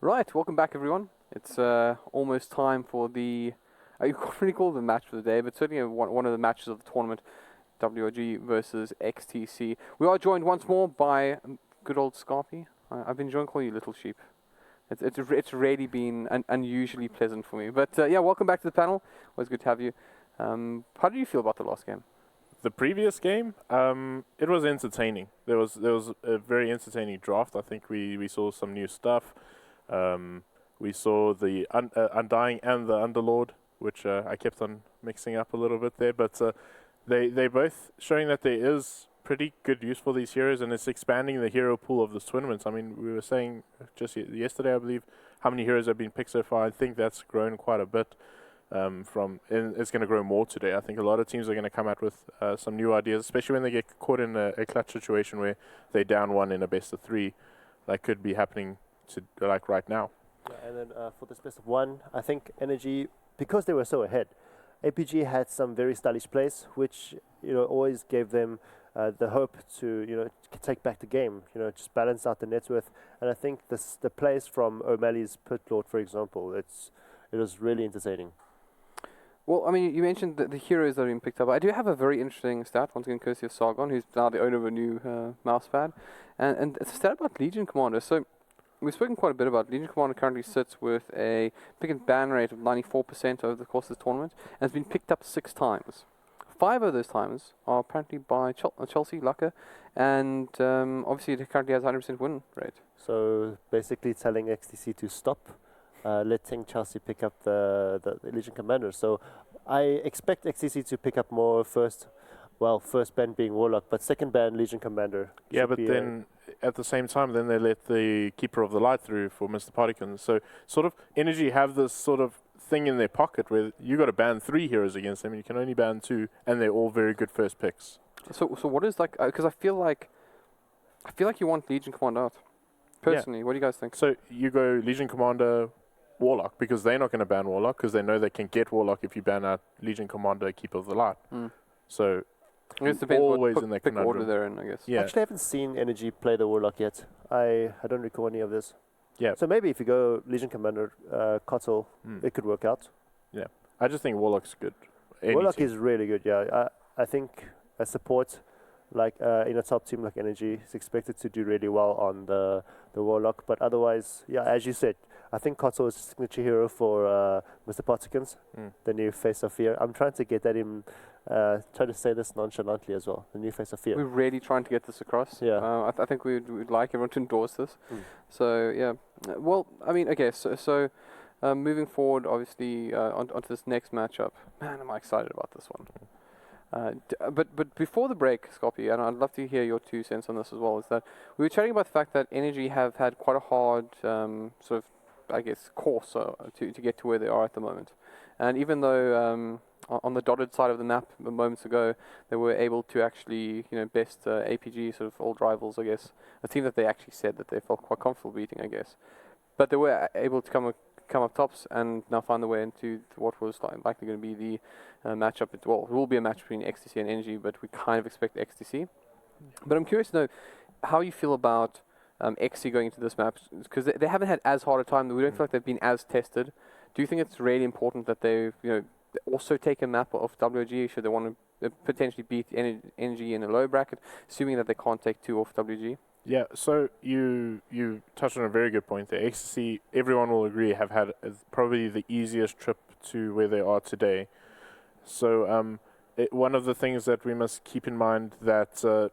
Right, welcome back everyone. It's almost time for the, you can't really call it the match for the day, but certainly one of the matches of the tournament, WRG versus XTC. We are joined once more by good old Scarpy. I've been enjoying calling you Little Sheep. It's really been unusually pleasant for me. But yeah, welcome back to the panel. Always good to have you. How do you feel about the last game? The previous game, it was entertaining. There was a very entertaining draft. I think we saw some new stuff. We saw the Undying and the Underlord, which I kept on mixing up a little bit there. But they both showing that there is pretty good use for these heroes, and it's expanding the hero pool of this tournament. I mean, we were saying just yesterday, I believe, how many heroes have been picked so far. I think that's grown quite a bit. And it's going to grow more today. I think a lot of teams are going to come out with some new ideas, especially when they get caught in a clutch situation where they down one in a best of three. That could be happening like right now. Yeah, and then for this best of one, I think Energy, because they were so ahead, APG had some very stylish plays, which always gave them the hope to take back the game. Just balance out the net worth. And I think the plays from O'Malley's Pit Lord, for example, it was really entertaining. Well, I mean, you mentioned the heroes that are being picked up. I do have a very interesting stat, once again, courtesy of Sargon, who's now the owner of a new mousepad. And it's a stat about Legion Commander. So we've spoken quite a bit about Legion Commander currently sits with a pick and ban rate of 94% over the course of this tournament, and has been picked up 6 times. 5 of those times are apparently by Chelsea, Lucker, and obviously it currently has 100% win rate. So basically telling XTC to stop. Letting Chelsea pick up the Legion Commander. So I expect XTC to pick up more first ban being Warlock, but second ban Legion Commander. Yeah, but then at the same time, then they let the Keeper of the Light through for Mr. Partikins. So sort of Energy have this sort of thing in their pocket where you got to ban 3 heroes against them, and you can only ban 2, and they're all very good first picks. So what is like? Because I feel like you want Legion Commander out. Personally, what do you guys think? So you go Legion Commander, Warlock, because they're not going to ban Warlock, because they know they can get Warlock if you ban out Legion Commander, Keeper of the Light. So I guess it depends always what in their pick order conundrum. they're in, I guess. I actually haven't seen Energy play the Warlock yet. I don't recall any of this. Yeah. So maybe if you go Legion Commander, Kotal, it could work out. Yeah. I just think Warlock's good. Warlock is really good, yeah. I think a support like in a top team like Energy is expected to do really well on the Warlock. But otherwise, yeah, as you said, I think Kotal is a signature hero for Mr. Partikins, the new face of fear. I'm trying to get that in, try to say this nonchalantly as well, the new face of fear. We're really trying to get this across. Yeah. I think we'd like everyone to endorse this. So, yeah. Well, I mean, okay, so moving forward, obviously, onto this next matchup. Man, am I excited about this one. But before the break, Scoppy, and I'd love to hear your 2 cents on this as well, is that we were chatting about the fact that Energy have had quite a hard sort of, I guess, course to get to where they are at the moment. And even though on the dotted side of the map moments ago, they were able to actually, best APG, sort of old rivals, I guess, a team that they actually said that they felt quite comfortable beating, I guess. But they were able to come up tops and now find their way into what was likely going to be the matchup. It will be a match between XTC and Energy, but we kind of expect XTC. But I'm curious to know how you feel about XC going into this map, because they haven't had as hard a time. We don't feel like they've been as tested. Do you think it's really important that they also take a map of WG should they want to potentially beat Energy in a low bracket, assuming that they can't take 2 off WG? Yeah, so you touched on a very good point there. XTC, everyone will agree, have had probably the easiest trip to where they are today. So one of the things that we must keep in mind that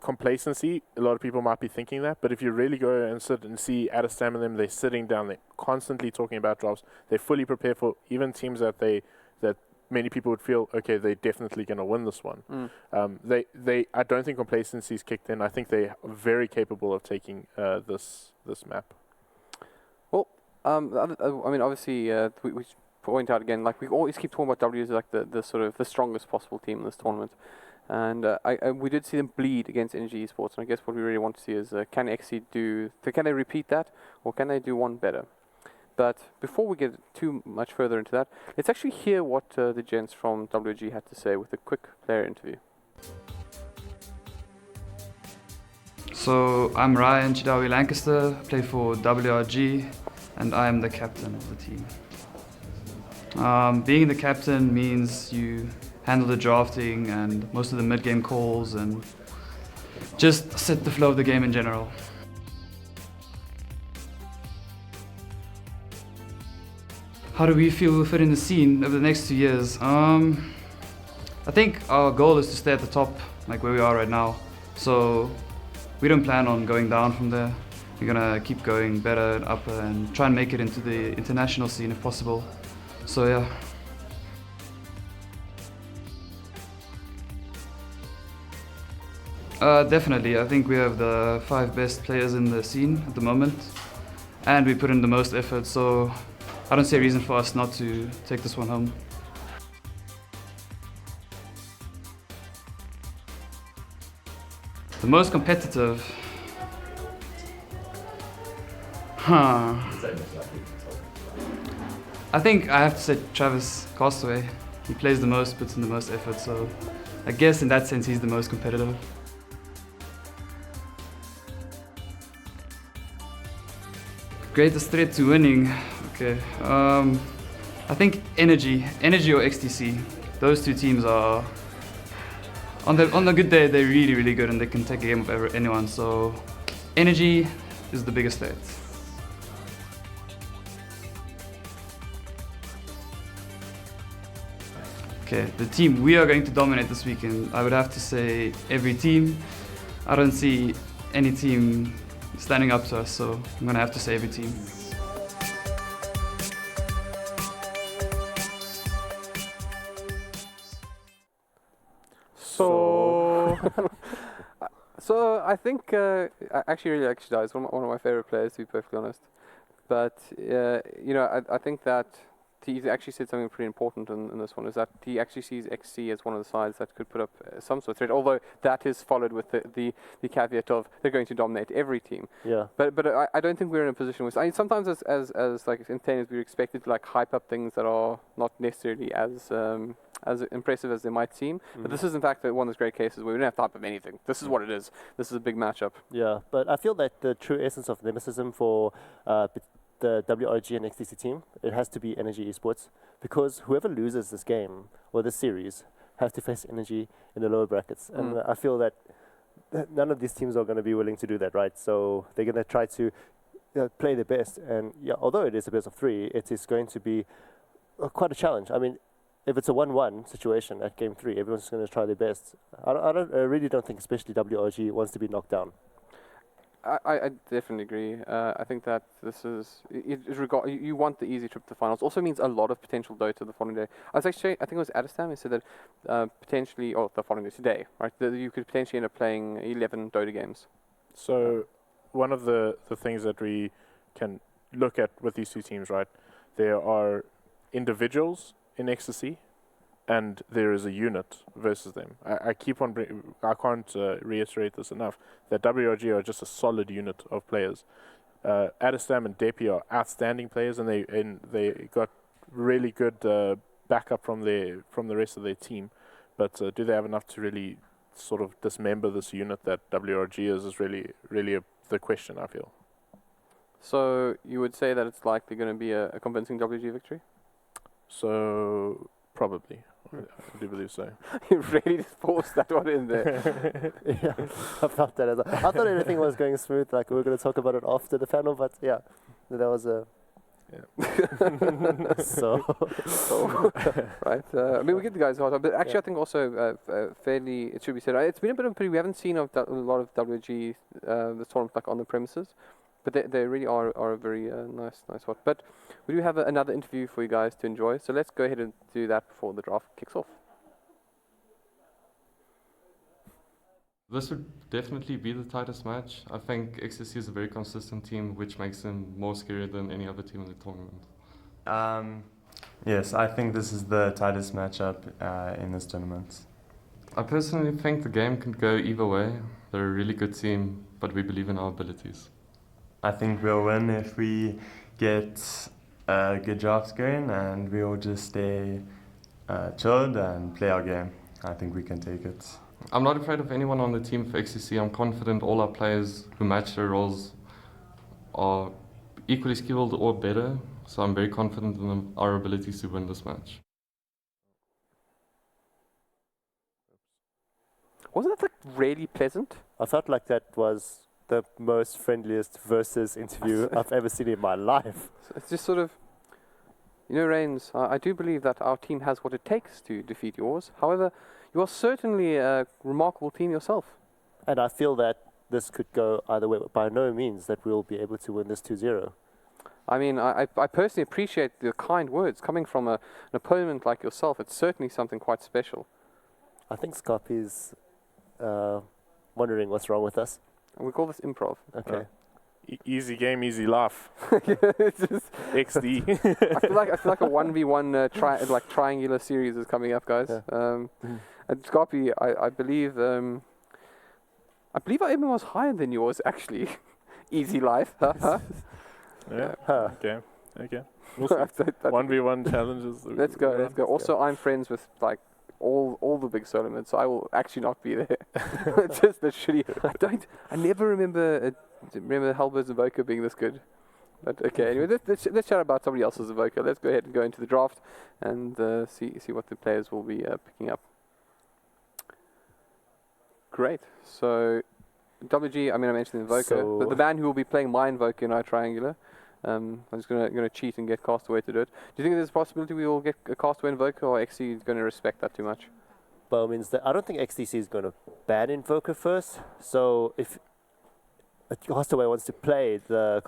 complacency, a lot of people might be thinking that, but if you really go and sit and see Adestam and them, they're sitting down, they're constantly talking about drops, they're fully prepared for even teams that many people would feel, okay, they're definitely going to win this one. I don't think complacency's kicked in. I think they're very capable of taking this map. Well, I mean, obviously, we point out again, like we always keep talking about W as like the sort of the strongest possible team in this tournament. And we did see them bleed against Energy Esports, and I guess what we really want to see is can they repeat that, or can they do one better? But before we get too much further into that, let's actually hear what the gents from WG had to say with a quick player interview. So I'm Ryan Chidawi Lancaster, play for WRG. and I am the captain of the team. Being the captain means you handle the drafting and most of the mid-game calls and just set the flow of the game in general. How do we feel we'll fit in the scene over the next 2 years? I think our goal is to stay at the top, like where we are right now. So we don't plan on going down from there. We're gonna keep going better and up and try and make it into the international scene if possible. So yeah. Definitely, I think we have the 5 best players in the scene at the moment, and we put in the most effort, so I don't see a reason for us not to take this one home. The most competitive? I think I have to say Travis Castaway. He plays the most, puts in the most effort, so I guess in that sense he's the most competitive. Greatest threat to winning? Okay, I think Energy or XTC. Those 2 teams are, on the good day, they're really, really good and they can take a game of anyone, so Energy is the biggest threat. Okay, the team we are going to dominate this weekend, I would have to say every team. I don't see any team standing up to us, so I'm gonna have to say every team. So I think I actually really like Shadai. He's one of my favorite players, to be perfectly honest. But you know, I think that he actually said something pretty important in this one, is that he actually sees XC as one of the sides that could put up some sort of threat, although that is followed with the caveat of they're going to dominate every team. Yeah. But I don't think we're in a position where, I mean, sometimes as like entertainers we're expected to like hype up things that are not necessarily as impressive as they might seem. But this is in fact one of those great cases where we don't have to hype up anything. This is what it is. This is a big matchup. Yeah, but I feel that the true essence of nemesis for the WRG and XTC team, it has to be Energy Esports, because whoever loses this game or this series has to face Energy in the lower brackets, and I feel that none of these teams are going to be willing to do that, right? So they're going to try to play their best, and yeah, although it is a best of 3, it is going to be quite a challenge. I mean, if it's a 1-1 situation at game 3, everyone's going to try their best. I really don't think, especially WRG, wants to be knocked down. I definitely agree. I think that this is you want the easy trip to finals. Also means a lot of potential Dota the following day. I think it was Adestam who said that potentially, or the following day today, right? That you could potentially end up playing 11 Dota games. So one of the things that we can look at with these 2 teams, right? There are individuals in XTC, and there is a unit versus them. I can't reiterate this enough, that WRG are just a solid unit of players. Adestam and Depi are outstanding players, and they got really good backup from the rest of their team. But do they have enough to really sort of dismember this unit that WRG is really the question, I feel. So you would say that it's likely going to be a convincing WG victory? So probably. I do believe so. You really just forced that one in there. Yeah, I felt that as well. I thought everything was going smooth, like we were going to talk about it after the panel, but yeah, that was a... Yeah. Right. I mean, we give the guys a hard time, but actually, I think also fairly, it should be said, it's been a bit of a pity. We haven't seen a lot of WG this tournament like on the premises, but they really are a very nice one. But we do have another interview for you guys to enjoy, so let's go ahead and do that before the draft kicks off. This would definitely be the tightest match. I think XTC is a very consistent team, which makes them more scary than any other team in the tournament. Yes, I think this is the tightest matchup in this tournament. I personally think the game can go either way. They're a really good team, but we believe in our abilities. I think we'll win if we get good drafts going and we'll just stay chilled and play our game. I think we can take it. I'm not afraid of anyone on the team for XTC. I'm confident all our players who match their roles are equally skilled or better, so I'm very confident in our abilities to win this match. Wasn't that like really pleasant? I felt like that was the most friendliest versus interview I've ever seen in my life. So it's just sort of, you know, Reigns, I do believe that our team has what it takes to defeat yours. However, you are certainly a remarkable team yourself. And I feel that this could go either way, but by no means that we'll be able to win this 2-0. I mean, I personally appreciate the kind words coming from an opponent like yourself. It's certainly something quite special. I think Scarpy's wondering what's wrong with us. And we call this improv. Okay. Easy game, easy laugh. It's just XD. I feel like a 1v1 triangular series is coming up, guys. Yeah. And Scarpy, I believe our aim was higher than yours actually. Easy life. Yeah. Huh. Okay. We'll see. 1v1 challenges. Let's go. Also, I'm friends with like all the big solo mids, so I will actually not be there. It's just the shitty. I never remember Halberds Evoker being this good. But okay, anyway, let's chat about somebody else's Evoker. Let's go ahead and go into the draft and see what the players will be picking up. Great. So WG, I mentioned the Invoker. So The man who will be playing my Invoker in our triangular. I'm just gonna cheat and get Castaway to do it. Do you think there's a possibility we will get a Castaway Invoker, or XC is going to respect that too much? By all means, I don't think XTC is going to ban Invoker first. So if a Castaway wants to play the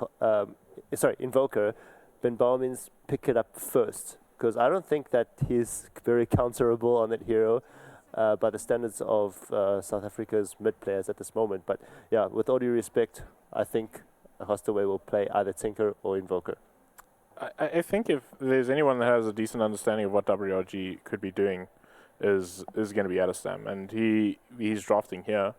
Invoker, then by all means pick it up first. Because I don't think that he's very counterable on that hero by the standards of South Africa's mid players at this moment. But yeah, with all due respect, I think a Castaway will play either Tinker or Invoker. I think if there's anyone that has a decent understanding of what WRG could be doing, is going to be Adestam, and he's drafting here.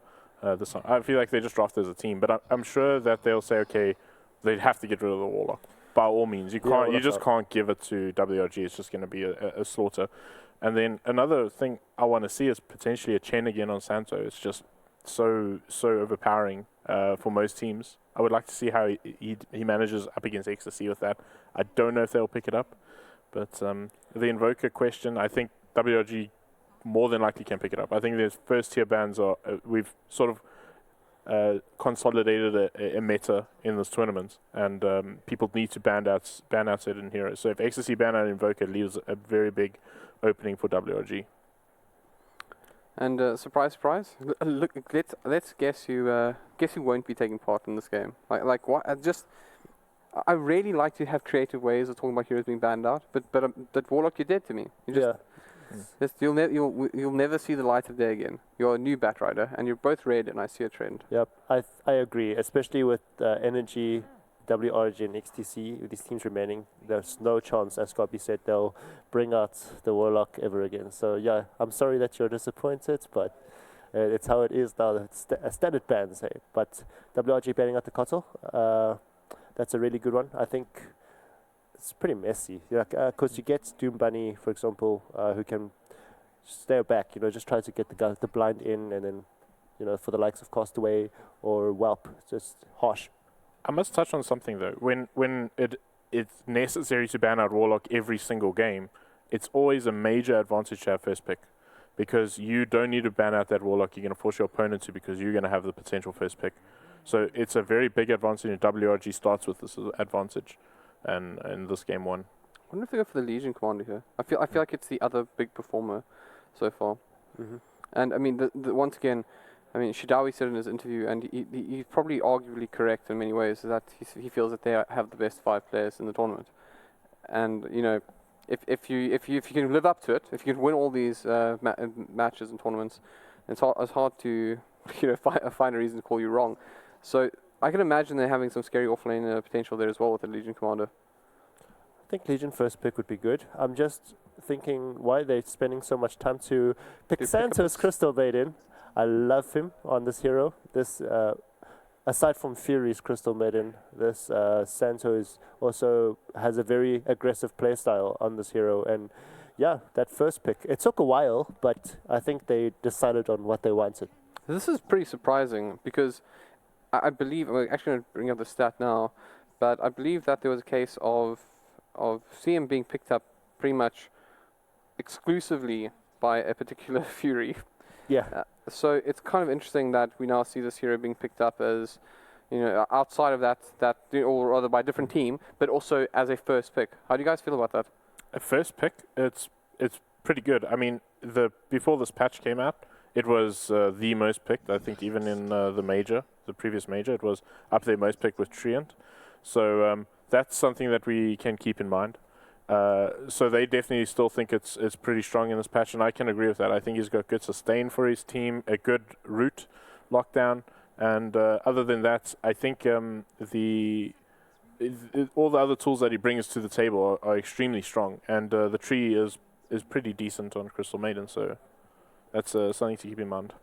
This time. I feel like they just drafted as a team, but I'm sure that they'll say, okay, they'd have to get rid of the Warlock. By all means, you can't give it to WRG. It's just going to be a slaughter. And then another thing I want to see is potentially a Chen again on Santo. It's just so overpowering for most teams. I would like to see how he manages up against XTC with that. I don't know if they'll pick it up, but the Invoker question, I think WRG more than likely can pick it up. I think there's first tier bans are we've sort of consolidated a meta in this tournament, and people need to ban out certain heroes. So if XTC ban out Invoker, it leaves a very big opening for WRG. And surprise, surprise! Look, let's guess who won't be taking part in this game. Like what? I really like to have creative ways of talking about heroes being banned out, but that Warlock, you're dead to me. You'll never see the light of day again. You're a new Batrider, and you're both red, and I see a trend. Yep, I agree, especially with Energy, WRG, and XTC, with these teams remaining. There's no chance, as Scotty said, they'll bring out the Warlock ever again. So yeah, I'm sorry that you're disappointed, but it's how it is now. It's a standard ban, say. But WRG banning out the Kotal, that's a really good one. I think it's pretty messy, because you get Doom Bunny, for example, who can stay back, just try to get the blind in, and then, for the likes of Castaway or Whelp, just harsh. I must touch on something though. When it's necessary to ban out Warlock every single game, it's always a major advantage to have first pick, because you don't need to ban out that Warlock. You're going to force your opponent to, because you're going to have the potential first pick. So it's a very big advantage, and WRG starts with this advantage. And this game won. I wonder if they go for the Legion Commander here. I feel like it's the other big performer so far. Mm-hmm. And once again, Shidawi said in his interview, and he's probably arguably correct in many ways, is that he feels that they have the best 5 players in the tournament. And if you can live up to it, if you can win all these matches and tournaments, it's hard to find a reason to call you wrong. So I can imagine they're having some scary offlane potential there as well with the Legion Commander. I think Legion first pick would be good. I'm just thinking why they're spending so much time to pick Santos Crystal Maiden. I love him on this hero. This, aside from Fury's Crystal Maiden, this Santos also has a very aggressive playstyle on this hero. And yeah, that first pick, it took a while, but I think they decided on what they wanted. This is pretty surprising, because I believe, I'm actually going to bring up the stat now, but I believe that there was a case of CM being picked up pretty much exclusively by a particular Fury. Yeah. So it's kind of interesting that we now see this hero being picked up as, outside of that, or rather by a different team, but also as a first pick. How do you guys feel about that? A first pick, it's pretty good. I mean, before this patch came out, it was the most picked. I think even in the previous major, it was up there most picked with Treant. So that's something that we can keep in mind. So they definitely still think it's pretty strong in this patch, and I can agree with that. I think he's got good sustain for his team, a good root lockdown, and other than that, I think all the other tools that he brings to the table are extremely strong, and the tree is pretty decent on Crystal Maiden, so that's something to keep in mind.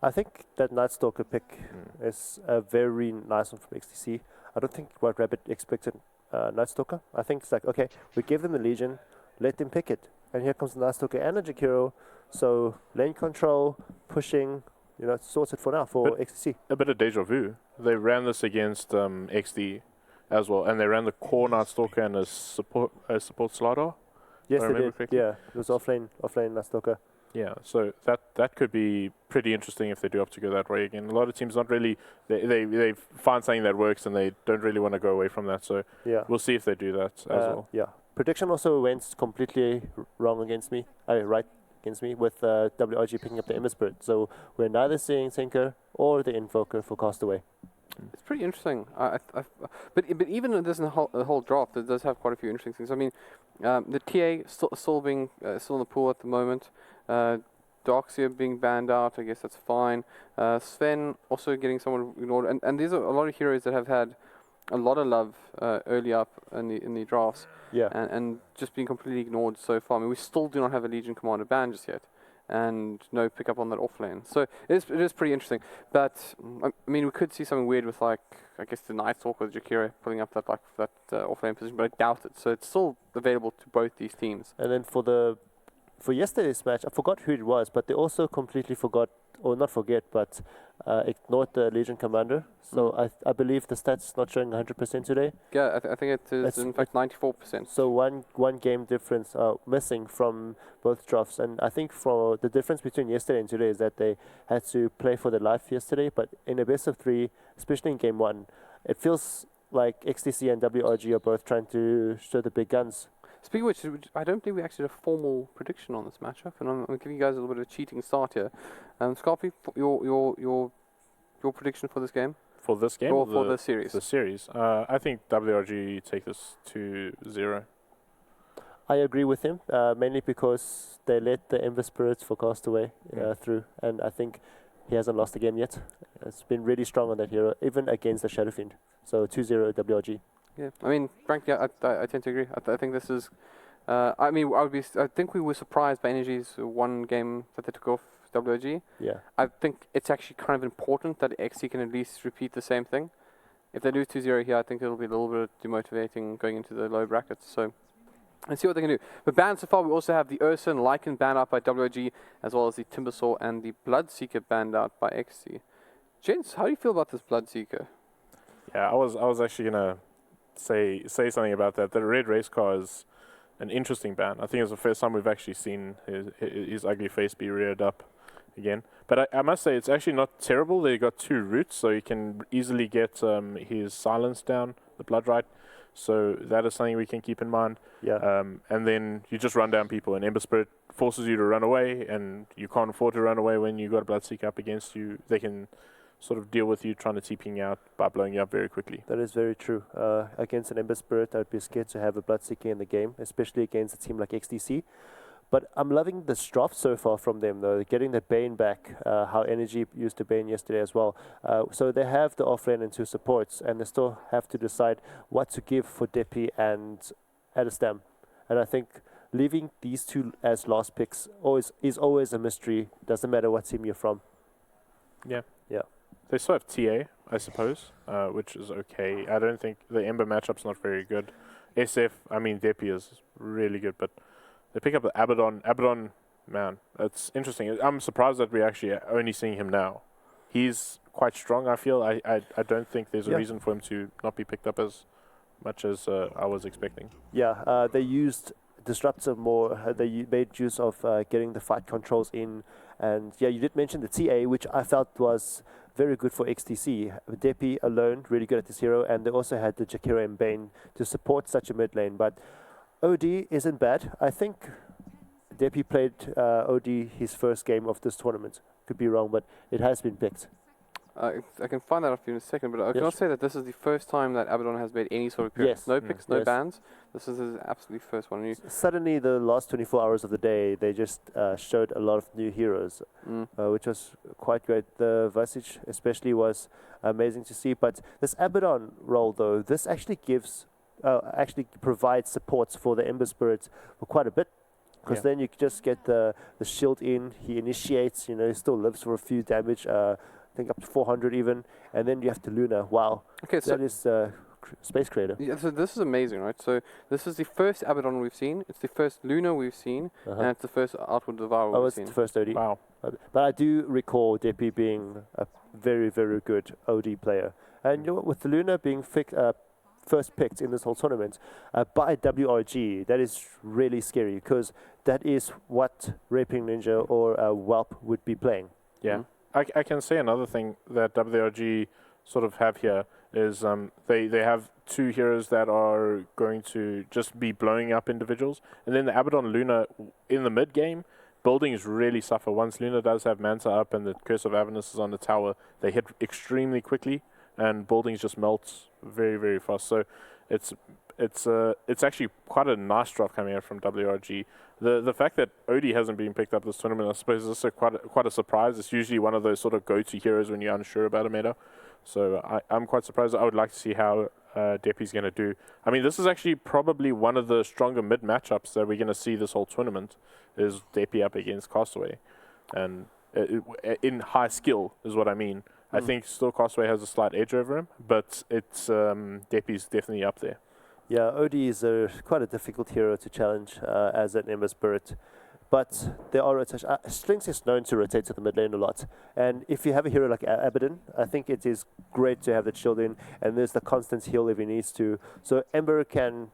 I think that Night Stalker pick is a very nice one from XTC. I don't think White Rabbit expected Night Stalker. I think it's like, okay, we give them the Legion, let them pick it. And here comes the Night Stalker and a Jakiro. So lane control, pushing, it's sorted for now for XTC. A bit of deja vu. They ran this against XD as well, and they ran the core Night Stalker and a support Slardar. Yes, they did. Correctly. Yeah, it was offlane Night Stalker. Yeah, so that could be pretty interesting if they do have to go that way again. A lot of teams not really, they find something that works and they don't really want to go away from that. So yeah, we'll see if they do that as well. Yeah, prediction also went completely wrong against me. Right against me with WRG picking up the Ember Spirit. So we're neither seeing Tinker or the Invoker for Castaway. It's pretty interesting. But even in the whole draft, it does have quite a few interesting things. I mean, the TA still in the pool at the moment. Darkseer being banned out, I guess that's fine. Sven also getting someone ignored, and these are a lot of heroes that have had a lot of love early up in the drafts. Yeah. And just being completely ignored so far. I mean, we still do not have a Legion Commander ban just yet, and no pickup on that offlane. So it is pretty interesting. But I mean, we could see something weird with, like, I guess the Night Stalker or Jakiro pulling up that offlane position, but I doubt it. So it's still available to both these teams. And then for yesterday's match, I forgot who it was, but they also completely forgot, or not forget, but ignored the Legion Commander. So I believe the stats not showing 100% today. Yeah, I think it is in fact 94%. So one game difference missing from both drafts. And I think for the difference between yesterday and today is that they had to play for their life yesterday, but in a best of 3, especially in game 1, it feels like XTC and WRG are both trying to show the big guns. Speaking of which, I don't think we actually did a formal prediction on this matchup, and I'm giving you guys a little bit of a cheating start here. Scarpy, your prediction for this game? For this game? Or for the series? The series. I think WRG take this 2-0. I agree with him, mainly because they let the Ember Spirits for Castaway through, and I think he hasn't lost a game yet. It's been really strong on that hero, even against the Shadow Fiend. So 2-0 WRG. Yeah, I mean, frankly, I tend to agree. I think this is. I mean, I think we were surprised by Energy's one game that they took off WG. Yeah. I think it's actually kind of important that XC can at least repeat the same thing. If they lose 2-0 here, I think it'll be a little bit demotivating going into the low brackets. So, let's see what they can do. But banned so far, we also have the Ursa and Lycan banned out by WG, as well as the Timbersaw and the Bloodseeker banned out by XC. Gents, how do you feel about this Bloodseeker? Yeah, I was actually gonna say something about that. The red race car is an interesting ban. I think it's the first time we've actually seen his ugly face be reared up again. But I must say, it's actually not terrible. They got 2 roots, so you can easily get his silence down, the blood right. So that is something we can keep in mind. Yeah. And then you just run down people, and Ember Spirit forces you to run away, and you can't afford to run away when you got a Bloodseeker up against you. They can sort of deal with you trying to TPing out by blowing you up very quickly. That is very true. Against an Ember Spirit, I'd be scared to have a Bloodseeker in the game, especially against a team like XTC. But I'm loving the draft so far from them, though. Getting the Bane back, how Energy used the Bane yesterday as well. So they have the offlane and 2 supports, and they still have to decide what to give for Depi and Adestam. And I think leaving these 2 as last picks is always a mystery. Doesn't matter what team you're from. Yeah. Yeah. They still have TA, I suppose, which is okay. I don't think the Ember matchup's not very good. SF, I mean, Depi is really good, but they pick up the Abaddon. Abaddon, man, that's interesting. I'm surprised that we're actually only seeing him now. he's quite strong, I feel. I don't think there's a reason for him to not be picked up as much as I was expecting. Yeah, they used Disruptor more. They made use of getting the fight controls in. And yeah, you did mention the TA, which I felt was very good for XTC. Depi alone, really good at this hero. And they also had the Jakiro and Bane to support such a mid lane. But OD isn't bad. I think Depi played OD his first game of this tournament. Could be wrong, but it has been picked. I can find that out for you in a second, but I can also say that this is the first time that Abaddon has made any sort of appearance. Yes. No picks, no bans. This is his absolute first one. Suddenly, the last 24 hours of the day, they just showed a lot of new heroes, which was quite great. The Visage especially was amazing to see. But this Abaddon role, though, this actually provides supports for the Ember Spirit for quite a bit. Because then you just get the shield in, he initiates, he still lives for a few damage, I think up to 400 even, and then you have to Luna. Wow. Okay, so that is Space Creator. Yeah, so this is amazing, right? So this is the first Abaddon we've seen, it's the first Luna we've seen, and it's the first Outward Devourer we've seen. It's the first OD. Wow. But I do recall Depi being a very, very good OD player. And with the Luna being first picked in this whole tournament by WRG, that is really scary because that is what Raping Ninja or Whelp would be playing. Yeah. I can say another thing that WRG sort of have here is they have two heroes that are going to just be blowing up individuals. And then the Abaddon Luna in the mid game, buildings really suffer. Once Luna does have Manta up and the Curse of Avernus is on the tower, they hit extremely quickly and buildings just melt very, very fast. So it's actually quite a nice drop coming out from WRG. The fact that OD hasn't been picked up this tournament, I suppose, is also quite a surprise. It's usually one of those sort of go-to heroes when you're unsure about a meta. So I'm quite surprised. I would like to see how Depi's going to do. I mean, this is actually probably one of the stronger mid matchups that we're going to see this whole tournament, is Depi up against Castaway. And in high skill is what I mean. I think still Castaway has a slight edge over him, but it's Depi's definitely up there. Yeah, OD is quite a difficult hero to challenge as an Ember Spirit. But there are rotations. Strings is known to rotate to the mid lane a lot. And if you have a hero like Abaddon, I think it is great to have that shield in. And there's the constant heal if he needs to. So Ember can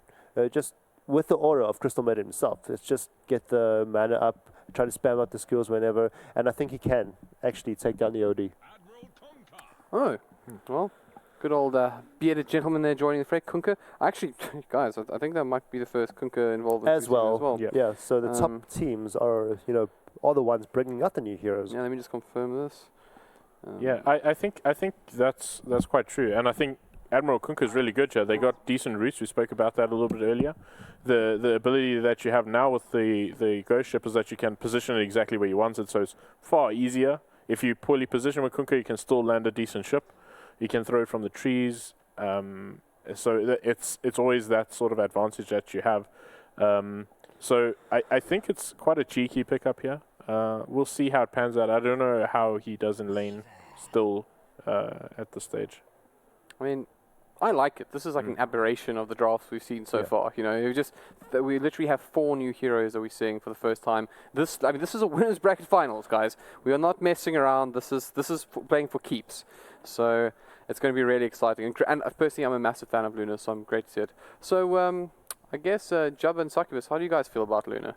just, with the aura of Crystal Maiden himself, it's just get the mana up, try to spam out the skills whenever. And I think he can actually take down the OD. Oh, well. Good old bearded gentleman there joining the fray, Kunkka. Actually, guys, I think that might be the first Kunkka involvement as well. Yeah, so the top teams are, are the ones bringing out the new heroes. Yeah, let me just confirm this. Yeah, I think that's quite true, and I think Admiral Kunkka is really good here. They got decent roots. We spoke about that a little bit earlier. The ability that you have now with the Ghost Ship is that you can position it exactly where you want it, so it's far easier. If you poorly position with Kunkka, you can still land a decent ship. You can throw it from the trees, so it's always that sort of advantage that you have. So I think it's quite a cheeky pickup here. We'll see how it pans out. I don't know how he does in lane still at this stage. I mean, I like it. This is like an aberration of the drafts we've seen so far. We literally have 4 new heroes that we're seeing for the first time. This is a winners bracket finals, guys. We are not messing around. This is playing for keeps. So it's going to be really exciting. And personally, I'm a massive fan of Luna, so I'm great to see it. So I guess Jabba and Succubus, how do you guys feel about Luna?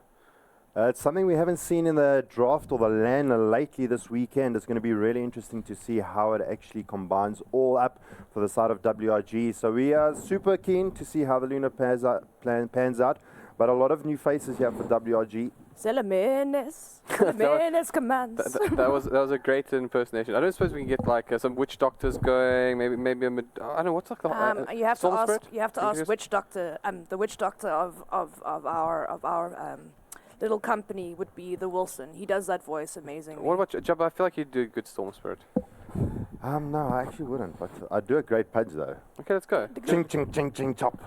It's something we haven't seen in the draft or the LAN lately this weekend. It's going to be really interesting to see how it actually combines all up for the side of WRG. So we are super keen to see how the Luna pans out. But a lot of new faces here for WRG. Celemenes commands. That was a great impersonation. I don't suppose we can get like some witch doctors going. Maybe I don't know what's like the you have to ask witch doctor. The witch doctor of our little company would be the Wilson. He does that voice amazingly. What about Jabba? I feel like you'd do a good Storm Spirit. No, I actually wouldn't, but I do a great pudge though. Okay, let's go. Ching, ching, ching, ching, chop.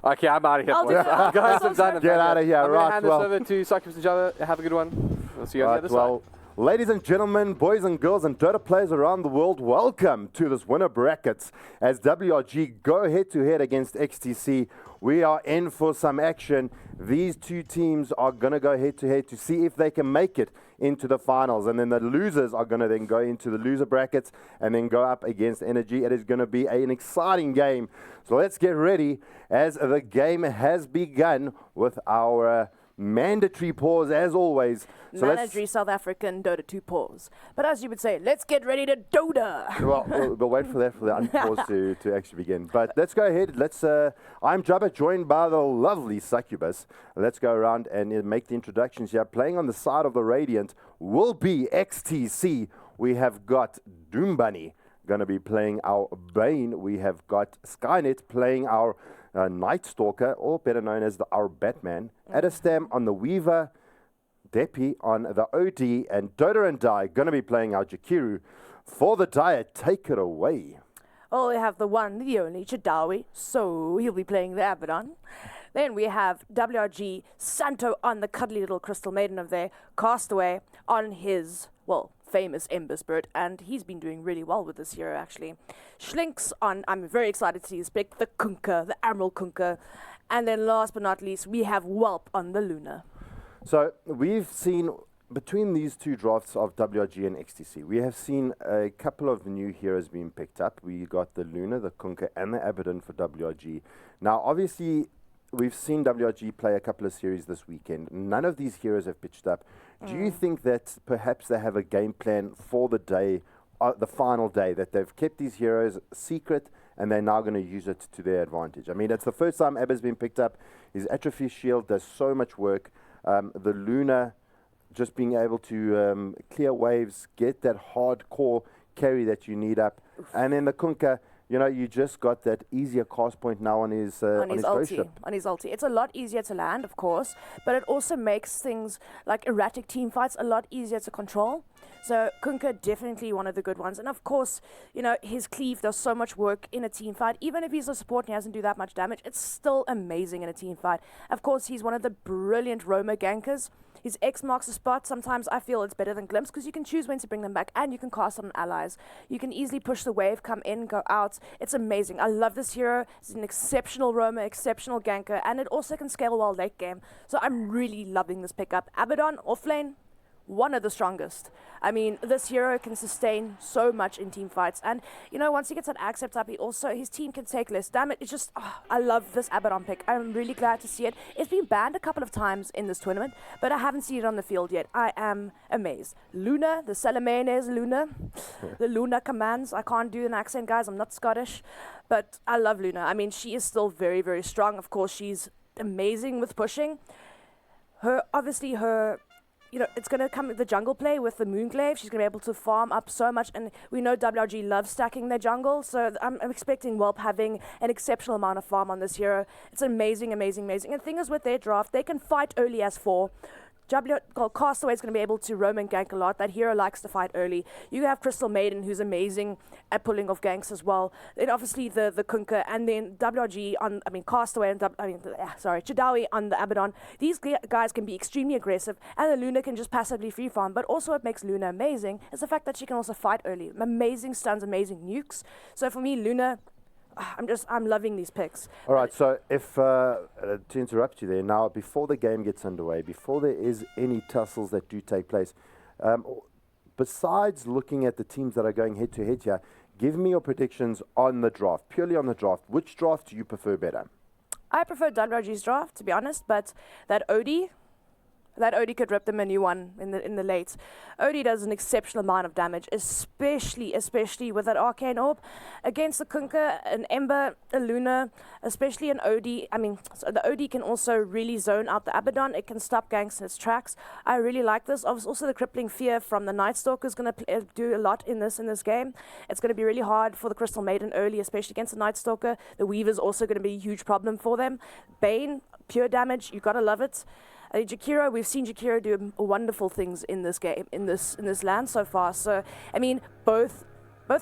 Okay, I'm out of here. Guys, I'm done. Get out of here, I'm right? Hand this over to Succubus and Jabba. Have a good one. We'll see you on the other side. Ladies and gentlemen, boys and girls, and Dota players around the world, welcome to this winner brackets as WRG go head-to-head against XTC. We are in for some action. These two teams are going to go head-to-head to see if they can make it into the finals. And then the losers are going to then go into the loser brackets and then go up against Energy. It is going to be an exciting game. So let's get ready as the game has begun with our mandatory pause as always. So mandatory South African Dota 2 pause. But as you would say, let's get ready to Dota. Well, we'll wait for the unpause to actually begin. But let's go ahead. I'm Jabba, joined by the lovely Succubus. Let's go around and make the introductions here. Playing on the side of the Radiant will be XTC. We have got Doom Bunny going to be playing our Bane. We have got Skynet playing our Night Stalker, or better known as our Batman. Adastam on the Weaver, Depi on the OD, and Dota and Dai going to be playing our Jakiru. For the Diet, take it away. Oh, we have the one, the only, Chadawi, so he'll be playing the Abaddon. Then we have WRG, Santo on the cuddly little Crystal Maiden of there, Castaway on his, well, famous Ember Spirit, and he's been doing really well with this hero, actually. Schlinks on, I'm very excited to see his pick, the Kunkka, the Admiral Kunkka. And then last but not least, we have Whelp on the Luna. So we've seen, between these two drafts of WRG and XTC, we have seen a couple of new heroes being picked up. We got the Luna, the Kunkka, and the Abaddon for WRG. Now, obviously, we've seen WRG play a couple of series this weekend. None of these heroes have pitched up. Do you think that perhaps they have a game plan for the day, the final day, that they've kept these heroes secret and they're now going to use it to their advantage? I mean, it's the first time Abba's been picked up. His Atrophy Shield does so much work. The Luna, just being able to clear waves, get that hardcore carry that you need up. And then the Kunkka, you know, you just got that easier cast point now on his ghost ship. On his ulti. It's a lot easier to land, of course, but it also makes things like erratic team fights a lot easier to control. So Kunkka, definitely one of the good ones. And of course, you know, his cleave does so much work in a team fight. Even if he's a support and he doesn't do that much damage, it's still amazing in a team fight. Of course, he's one of the brilliant roamer gankers. His X marks the spot. Sometimes I feel it's better than Glimpse because you can choose when to bring them back and you can cast on allies. You can easily push the wave, come in, go out. It's amazing. I love this hero. He's an exceptional roamer, exceptional ganker, and it also can scale well late game. So I'm really loving this pickup. Abaddon, offlane, one of the strongest. I mean, this hero can sustain so much in team fights. And, you know, once he gets that accept up, his team can take less damage. It's just, I love this Abaddon pick. I'm really glad to see it. It's been banned a couple of times in this tournament, but I haven't seen it on the field yet. I am amazed. Luna, the Salamanes Luna, the Luna commands. I can't do an accent, guys. I'm not Scottish, but I love Luna. I mean, she is still very, very strong. Of course, she's amazing with pushing. You know, it's going to come with the jungle play with the Moonglaive. She's going to be able to farm up so much. And we know WRG loves stacking their jungle. So I'm expecting Whelp having an exceptional amount of farm on this hero. It's amazing, amazing, amazing. And the thing is with their draft, they can fight early as 4. Castaway is going to be able to roam and gank a lot. That hero likes to fight early. You have Crystal Maiden, who's amazing at pulling off ganks as well. Then obviously the Kunkka, and then WRG on, Castaway and Chadawi on the Abaddon. These guys can be extremely aggressive, and the Luna can just passively free farm. But also what makes Luna amazing is the fact that she can also fight early. Amazing stuns, amazing nukes. So for me, Luna, I'm loving these picks. All right, so if, to interrupt you there, now before the game gets underway, before there is any tussles that do take place, besides looking at the teams that are going head to head here, give me your predictions on the draft, purely on the draft. Which draft do you prefer better? I prefer WRG's draft, to be honest, but that OD could rip them a new one in the late. OD does an exceptional amount of damage, especially with that Arcane Orb. Against the Kunkka, an Ember, a Luna, especially an OD. So the OD can also really zone out the Abaddon. It can stop ganks in its tracks. I really like this. Also, the Crippling Fear from the Night Stalker is going to do a lot in this game. It's going to be really hard for the Crystal Maiden early, especially against the Night Stalker. The Weaver is also going to be a huge problem for them. Bane, pure damage. You got to love it. Jakiro, we've seen Jakiro do wonderful things in this game, in this land so far. So, both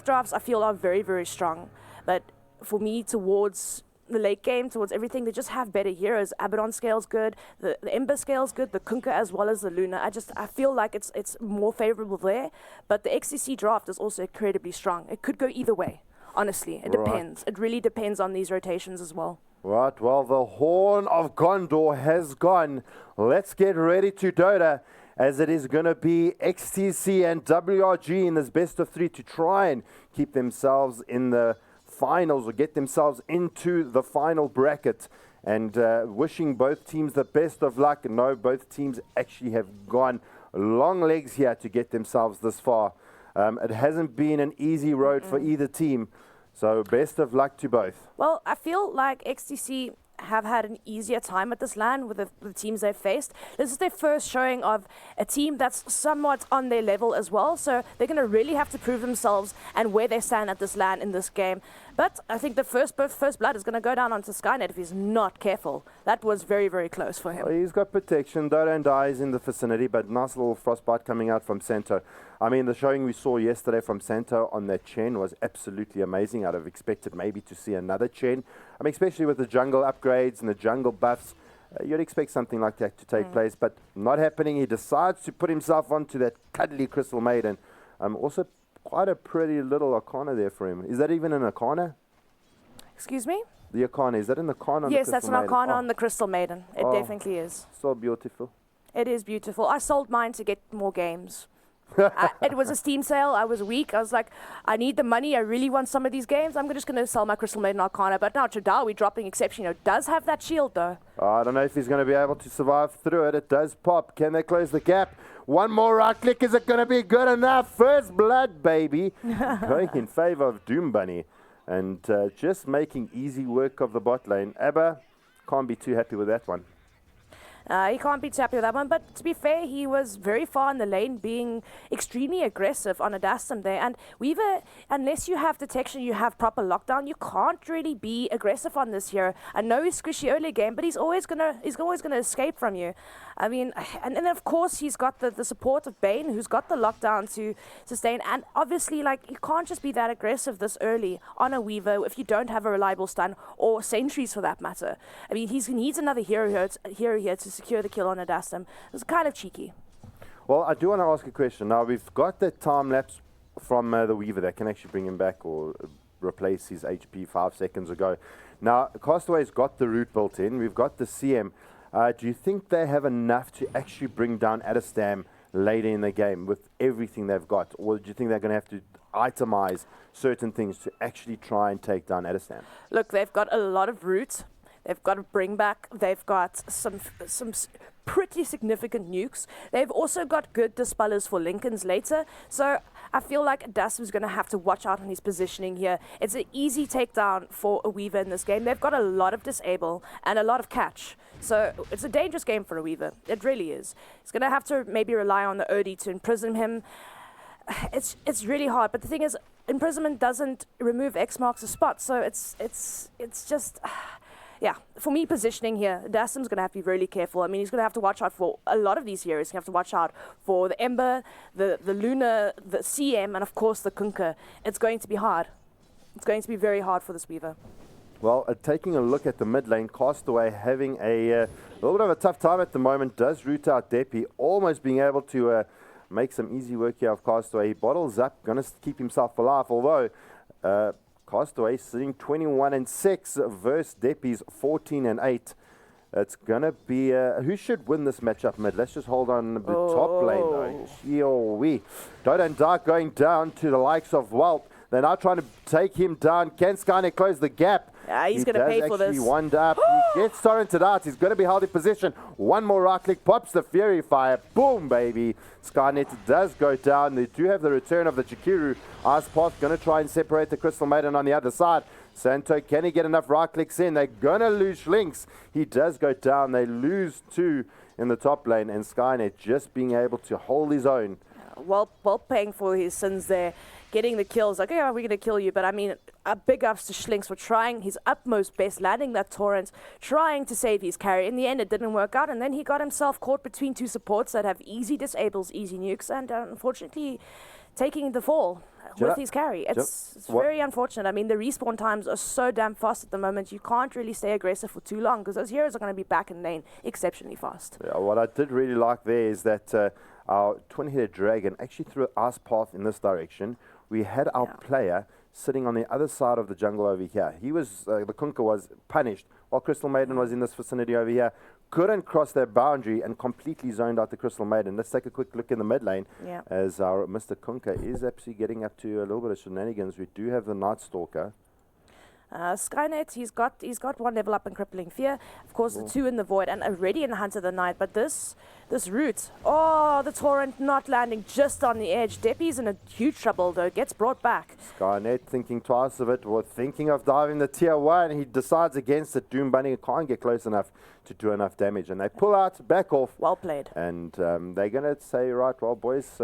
drafts I feel are very, very strong. But for me, towards the late game, towards everything, they just have better heroes. Abaddon scale's good, the Ember scale's good, the Kunkka as well as the Luna. I feel like it's more favorable there. But the XTC draft is also incredibly strong. It could go either way. Honestly, it depends. It really depends on these rotations as well. Right, well, the Horn of Gondor has gone. Let's get ready to Dota. as it is going to be XTC and WRG in this best of 3 to try and keep themselves in the finals or get themselves into the final bracket. And wishing both teams the best of luck. No, both teams actually have gone long legs here to get themselves this far. It hasn't been an easy road for either team. So best of luck to both. Well, I feel like XTC have had an easier time at this LAN with the teams they've faced. This is their first showing of a team that's somewhat on their level as well, so they're going to really have to prove themselves and where they stand at this LAN in this game. But I think the first blood is going to go down onto Skynet if he's not careful. That was very, very close for him. Well, he's got protection. DotA2 is in the vicinity, but nice little frostbite coming out from Santo. I mean, the showing we saw yesterday from Santo on that Chen was absolutely amazing. I'd have expected maybe to see another Chen. I mean, especially with the jungle upgrades and the jungle buffs, you'd expect something like that to take place, but not happening. He decides to put himself onto that cuddly Crystal Maiden. Also, quite a pretty little Arcana there for him. Is that even an Arcana? Excuse me? The Arcana, is that an Arcana on the Yes, Crystal that's an Maiden? Arcana Oh, on the Crystal Maiden. It definitely is. so beautiful. It is beautiful. I sold mine to get more games. It was a Steam sale. I was weak. I was like, I need the money. I really want some of these games. I'm just going to sell my Crystal Maiden Arcana. But now Chadawi dropping exception, does have that shield though. I don't know if he's going to be able to survive through it. It does pop. Can they close the gap? One more right click. Is it going to be good enough? First blood, baby. Going in favor of Doom Bunny. And just making easy work of the bot lane. Abba can't be too happy with that one. He can't be too happy with that one, but to be fair, he was very far in the lane, being extremely aggressive on a Dastum there. And Weaver, unless you have detection, you have proper lockdown, you can't really be aggressive on this hero. I know he's squishy early game, but he's always gonna escape from you. I mean, and then of course he's got the support of Bane, who's got the lockdown to sustain. And obviously, like, you can't just be that aggressive this early on a Weaver if you don't have a reliable stun or sentries for that matter. I mean, he needs another hero here to secure the kill on a Dastum. It's kind of cheeky. Well, I do want to ask a question. Now, we've got that time lapse from the Weaver that can actually bring him back or replace his HP 5 seconds ago. Now, Castaway's got the root built in. We've got the CM. Do you think they have enough to actually bring down Adastam later in the game with everything they've got? Or do you think they're going to have to itemize certain things to actually try and take down Adastam? Look, they've got a lot of root. They've got a bring back. They've got some pretty significant nukes. They've also got good dispellers for Lincolns later. So I feel like Dastum's going to have to watch out on his positioning here. It's an easy takedown for a Weaver in this game. They've got a lot of disable and a lot of catch. So it's a dangerous game for a Weaver. It really is. He's going to have to maybe rely on the Odi to imprison him. It's really hard. But the thing is, imprisonment doesn't remove X marks a spot. So it's just... Yeah, for me, positioning here, Dastum's going to have to be really careful. I mean, he's going to have to watch out for a lot of these heroes. He's going to have to watch out for the Ember, the Luna, the CM, and of course the Kunkka. It's going to be hard. It's going to be very hard for this Weaver. Well, taking a look at the mid lane, Castaway having a little bit of a tough time at the moment, does root out Depi, almost being able to make some easy work here of Castaway. He bottles up, going to keep himself alive, although... Castaway sitting 21-6 versus Depi's 14-8. It's gonna be who should win this matchup mid? Let's just hold on the top lane though. Yo-wee. Dota and Dark going down to the likes of Welt. They're now trying to take him down. Can Skynet close the gap? Yeah, he's going to pay for this. He wound up. He gets torrented out. He's going to be held in position. One more right click. Pops the Fury Fire. Boom, baby. Skynet does go down. They do have the return of the Chikiru. Icepath going to try and separate the Crystal Maiden on the other side. Santo, can he get enough right clicks in? They're going to lose Lynx. He does go down. They lose 2 in the top lane. And Skynet just being able to hold his own. Well paying for his sins there. Getting the kills, like, yeah, we're going to kill you. But I mean, big ups to Schlinks for trying his utmost best, landing that torrent, trying to save his carry. In the end, it didn't work out. And then he got himself caught between 2 supports that have easy disables, easy nukes, and unfortunately taking the fall with his carry. It's very unfortunate. I mean, the respawn times are so damn fast at the moment. You can't really stay aggressive for too long because those heroes are going to be back in lane exceptionally fast. Yeah, what I did really like there is that our twin-headed dragon actually threw an ice path in this direction. We had our player sitting on the other side of the jungle over here. He was, the Kunkka was punished while Crystal Maiden was in this vicinity over here. couldn't cross that boundary and completely zoned out the Crystal Maiden. Let's take a quick look in the mid lane Yeah. as our Mr. Kunka is actually getting up to a little bit of shenanigans. We do have the Night Stalker. Skynet, he's got 1 level up in Crippling Fear. Of course, the 2 in the Void, and already in Hunter the Night. But this route, oh, the Torrent not landing just on the edge. Deppy's in a huge trouble though. Gets brought back. Skynet thinking twice of it, or thinking of diving the tier 1. He decides against it. Doom Bunny can't get close enough to do enough damage, and they pull out, back off. Well played. And they're gonna say, right, well, boys,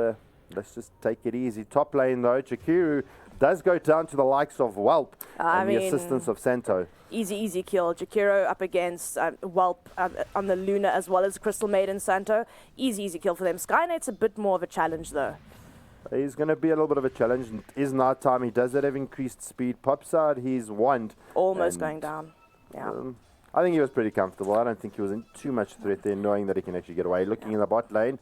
let's just take it easy. Top lane though, Jakiru does go down to the likes of Whelp and the assistance of Santo. Easy kill. Jakiro up against Whelp on the Luna as well as Crystal Maiden Santo. Easy kill for them. Skynet's a bit more of a challenge though. He's going to be a little bit of a challenge. It is night time. He does have increased speed. Pops out his wand. Almost going down. Yeah. I think he was pretty comfortable. I don't think he was in too much threat there, knowing that he can actually get away. Looking in the bot lane,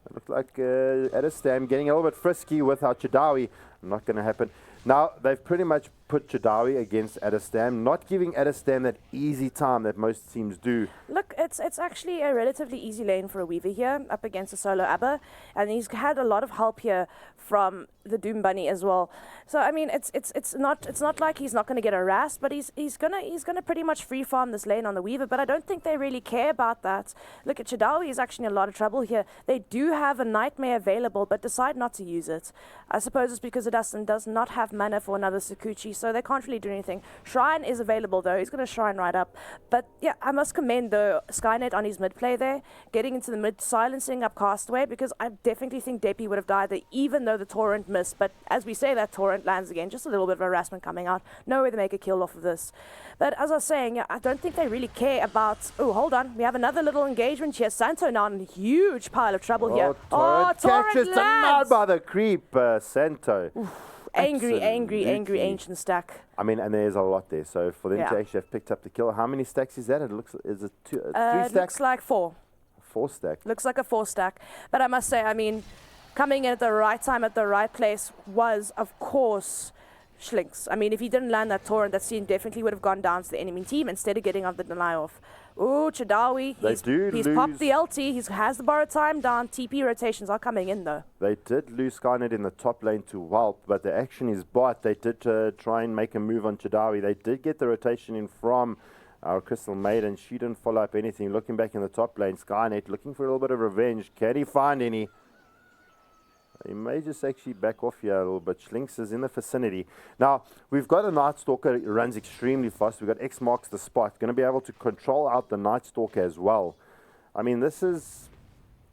it looked like Edistam getting a little bit frisky with our Chadawi. Not going to happen. Now, they've pretty much put Chadawi against Edistam, not giving Edistam that easy time that most teams do. Look, it's actually a relatively easy lane for a Weaver here, up against a solo Abba, and he's had a lot of help here from the Doom Bunny as well. So I mean, it's not like he's not going to get harassed, but he's gonna pretty much free farm this lane on the Weaver. But I don't think they really care about that. Look, at Chadawi is actually in a lot of trouble here. They do have a Nightmare available, but decide not to use it. I suppose it's because Edistam does not have mana for another Sakuchi, so they can't really do anything. Shrine is available though. He's going to Shrine right up. But yeah, I must commend the Skynet on his mid play there, getting into the mid, silencing up Castaway, because I definitely think Deppy would have died there, even though the Torrent missed. But as we say, that Torrent lands again, just a little bit of harassment coming out. No way to make a kill off of this. But as I was saying, yeah, I don't think they really care about... Oh, hold on. We have another little engagement here. Santo now in a huge pile of trouble here. Torrent catches denied by the creep, Santo. Oof. Angry ancient stack. I mean, and there's a lot there. So for them to actually have picked up the kill, how many stacks is that? It looks, is it 3 stacks? It looks like 4. 4 stack. Looks like a 4 stack. But I must say, I mean, coming in at the right time at the right place was, of course, Schlinks. I mean, if he didn't land that Torrent, that scene definitely would have gone down to the enemy team instead of getting off the deny off. Ooh, Chadawi. He's popped the LT. He has the borrowed time down. TP rotations are coming in, though. They did lose Skynet in the top lane to Whelp, but the action is bot. They did try and make a move on Chadawi. They did get the rotation in from our Crystal Maiden. She didn't follow up anything. Looking back in the top lane, Skynet looking for a little bit of revenge. Can he find any? He may just actually back off here a little bit. Schlinks is in the vicinity. Now, we've got a Night Stalker. It runs extremely fast. We've got X marks the spot. Going to be able to control out the Night Stalker as well. I mean, this is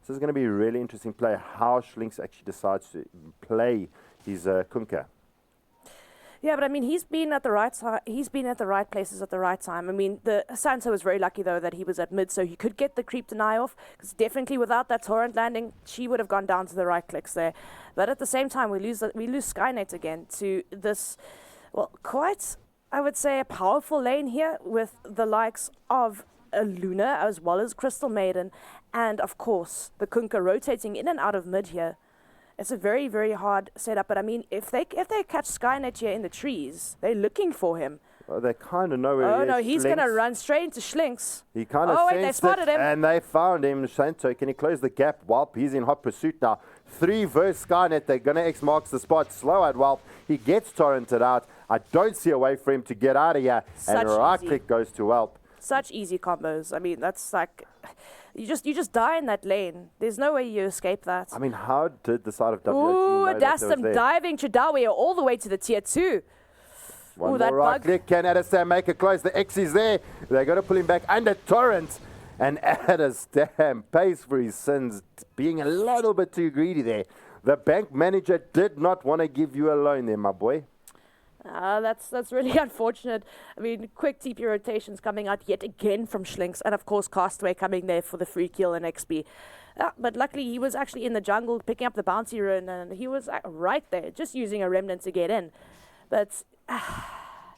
going to be a really interesting play, how Schlinks actually decides to play his Kunka. Yeah, but I mean, he's been at the right he's been at the right places at the right time. I mean, the Santo was very lucky though that he was at mid, so he could get the creep deny off. Because definitely without that Torrent landing, she would have gone down to the right clicks there. But at the same time, we lose Skynet again to this, well, quite, I would say, a powerful lane here with the likes of a Luna as well as Crystal Maiden, and of course the Kunka rotating in and out of mid here. It's a very, very hard setup, but I mean, if they catch Skynet here in the trees, they're looking for him. Well, they kind of know where he is. Oh no, he's going to run straight into Schlinks. He kind of they spotted him. And they found him. Santo, can he close the gap? Whelp, he's in hot pursuit now. 3 versus Skynet. They're going to X marks the spot. Slow at Whelp. He gets torrented out. I don't see a way for him to get out of here. And right click goes to Whelp. Such easy combos. I mean, that's like... You just die in that lane. There's no way you escape that. I mean, how did the side of WG know that was Edistam there? diving Chadawi all the way to the tier 2. One more right click. Can Edistam make it close? The X is there. They're going to pull him back under Torrent. And Edistam pays for his sins, being a little bit too greedy there. The bank manager did not want to give you a loan there, my boy. That's really unfortunate. I mean, quick TP rotations coming out yet again from Schlinks, and of course Castaway coming there for the free kill and XP. But luckily he was actually in the jungle picking up the bouncy rune, and he was right there, just using a remnant to get in. But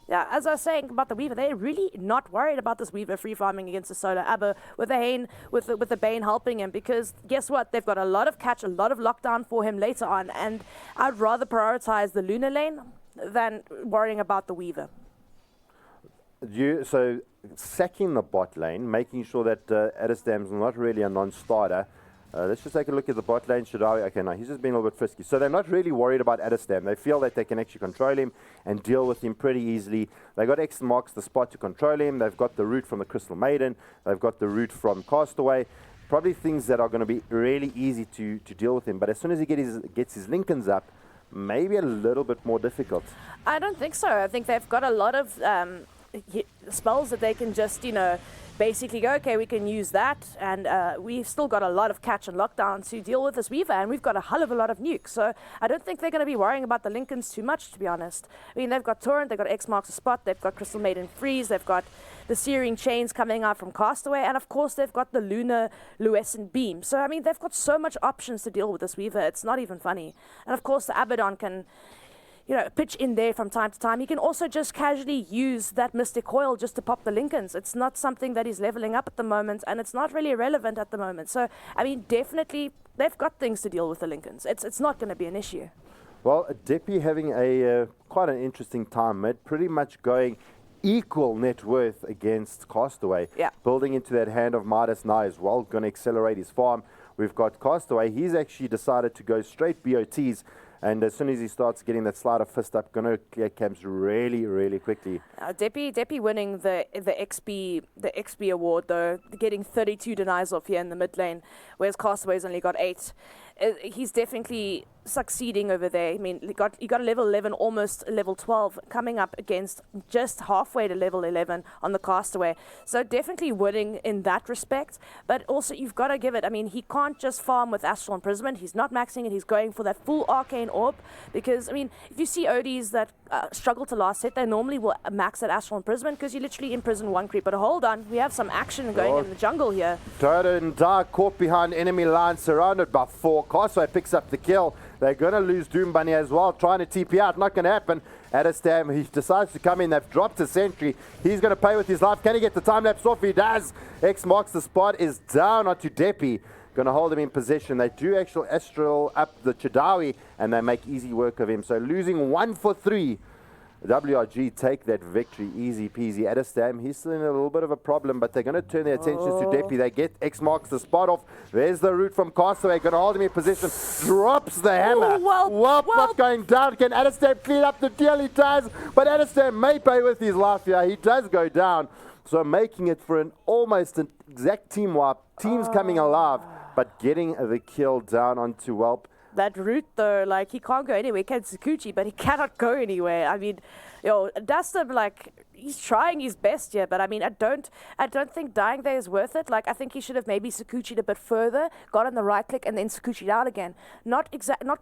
yeah, as I was saying about the Weaver, they're really not worried about this Weaver free farming against the solo Abba with the Hane, with the Bane helping him, because guess what? They've got a lot of catch, a lot of lockdown for him later on, and I'd rather prioritize the Luna lane than worrying about the Weaver. So sacking the bot lane, making sure that Adestam's not really a non-starter. Let's just take a look at the bot lane. Shadawi, okay, no, he's just being a little bit frisky. So they're not really worried about Adestam. They feel that they can actually control him and deal with him pretty easily. They got X marks the spot to control him. They've got the route from the Crystal Maiden. They've got the route from Castaway. Probably things that are going to be really easy to deal with him. But as soon as he gets his Lincolns up, maybe a little bit more difficult. I don't think so. I think they've got a lot of spells that they can just, basically go, okay, we can use that, and we've still got a lot of catch and lockdown to deal with this Weaver, and we've got a hell of a lot of nukes, so I don't think they're going to be worrying about the Lincolns too much, to be honest. I mean, they've got Torrent, they've got X marks a spot, they've got Crystal Maiden Freeze, they've got the Searing Chains coming out from Castaway, and of course they've got the Lunar Luescent Beam. So, I mean, they've got so much options to deal with this Weaver, it's not even funny. And of course the Abaddon can pitch in there from time to time. He can also just casually use that Mystic Coil just to pop the Lincolns. It's not something that he's leveling up at the moment, and it's not really relevant at the moment. So, I mean, definitely, they've got things to deal with the Lincolns. It's not going to be an issue. Well, Deppy having a quite an interesting time, mate. Pretty much going equal net worth against Castaway. Yeah. Building into that hand of Midas now as well, going to accelerate his farm. We've got Castaway. He's actually decided to go straight BOTs. And as soon as he starts getting that Slider Fist up, going to clear camps really, really quickly. Deppy winning the XP award, though, getting 32 denies off here in the mid lane, whereas Castaway's only got 8. He's definitely succeeding over there. I mean, he got a level 11, almost a level 12, coming up against just halfway to level 11 on the Castaway. So definitely winning in that respect. But also, you've got to give it. I mean, he can't just farm with Astral Imprisonment. He's not maxing it. He's going for that full Arcane Orb. Because, I mean, if you see ODs that struggle to last hit, they normally will max at Astral Imprisonment because you literally imprison one creep. But hold on, we have some action going in the jungle here. DotA and Dark caught behind enemy line, surrounded by 4. Castaway picks up the kill. They're going to lose Doom Bunny as well, trying to TP out. Not going to happen. Adestam, he decides to come in. They've dropped a sentry. He's going to pay with his life. Can he get the time lapse off? He does. X marks the spot, is down onto Deppy. Going to hold him in position. They do actual Astral up the Chadawi, and they make easy work of him. So losing 1 for 3. WRG take that victory easy peasy. Adestam, he's still in a little bit of a problem, but they're going to turn their attentions to Deppy. They get X marks the spot off. There's the route from Castaway. Going to hold him in position. Drops the hammer. Welp not going down. Can Adestam clean up the deal? He does. But Adestam may pay with his life here. He does go down. So making it for almost an exact team wipe. Teams coming alive, but getting the kill down onto Welp. That route, though, like, he can't go anywhere. He can Tsukuchi, but he cannot go anywhere. I mean, Dustin, like, he's trying his best here, but I mean, I don't think dying there is worth it. Like, I think he should have maybe Tsukuchi'd a bit further, got on the right click, and then Tsukuchi'd out again. Not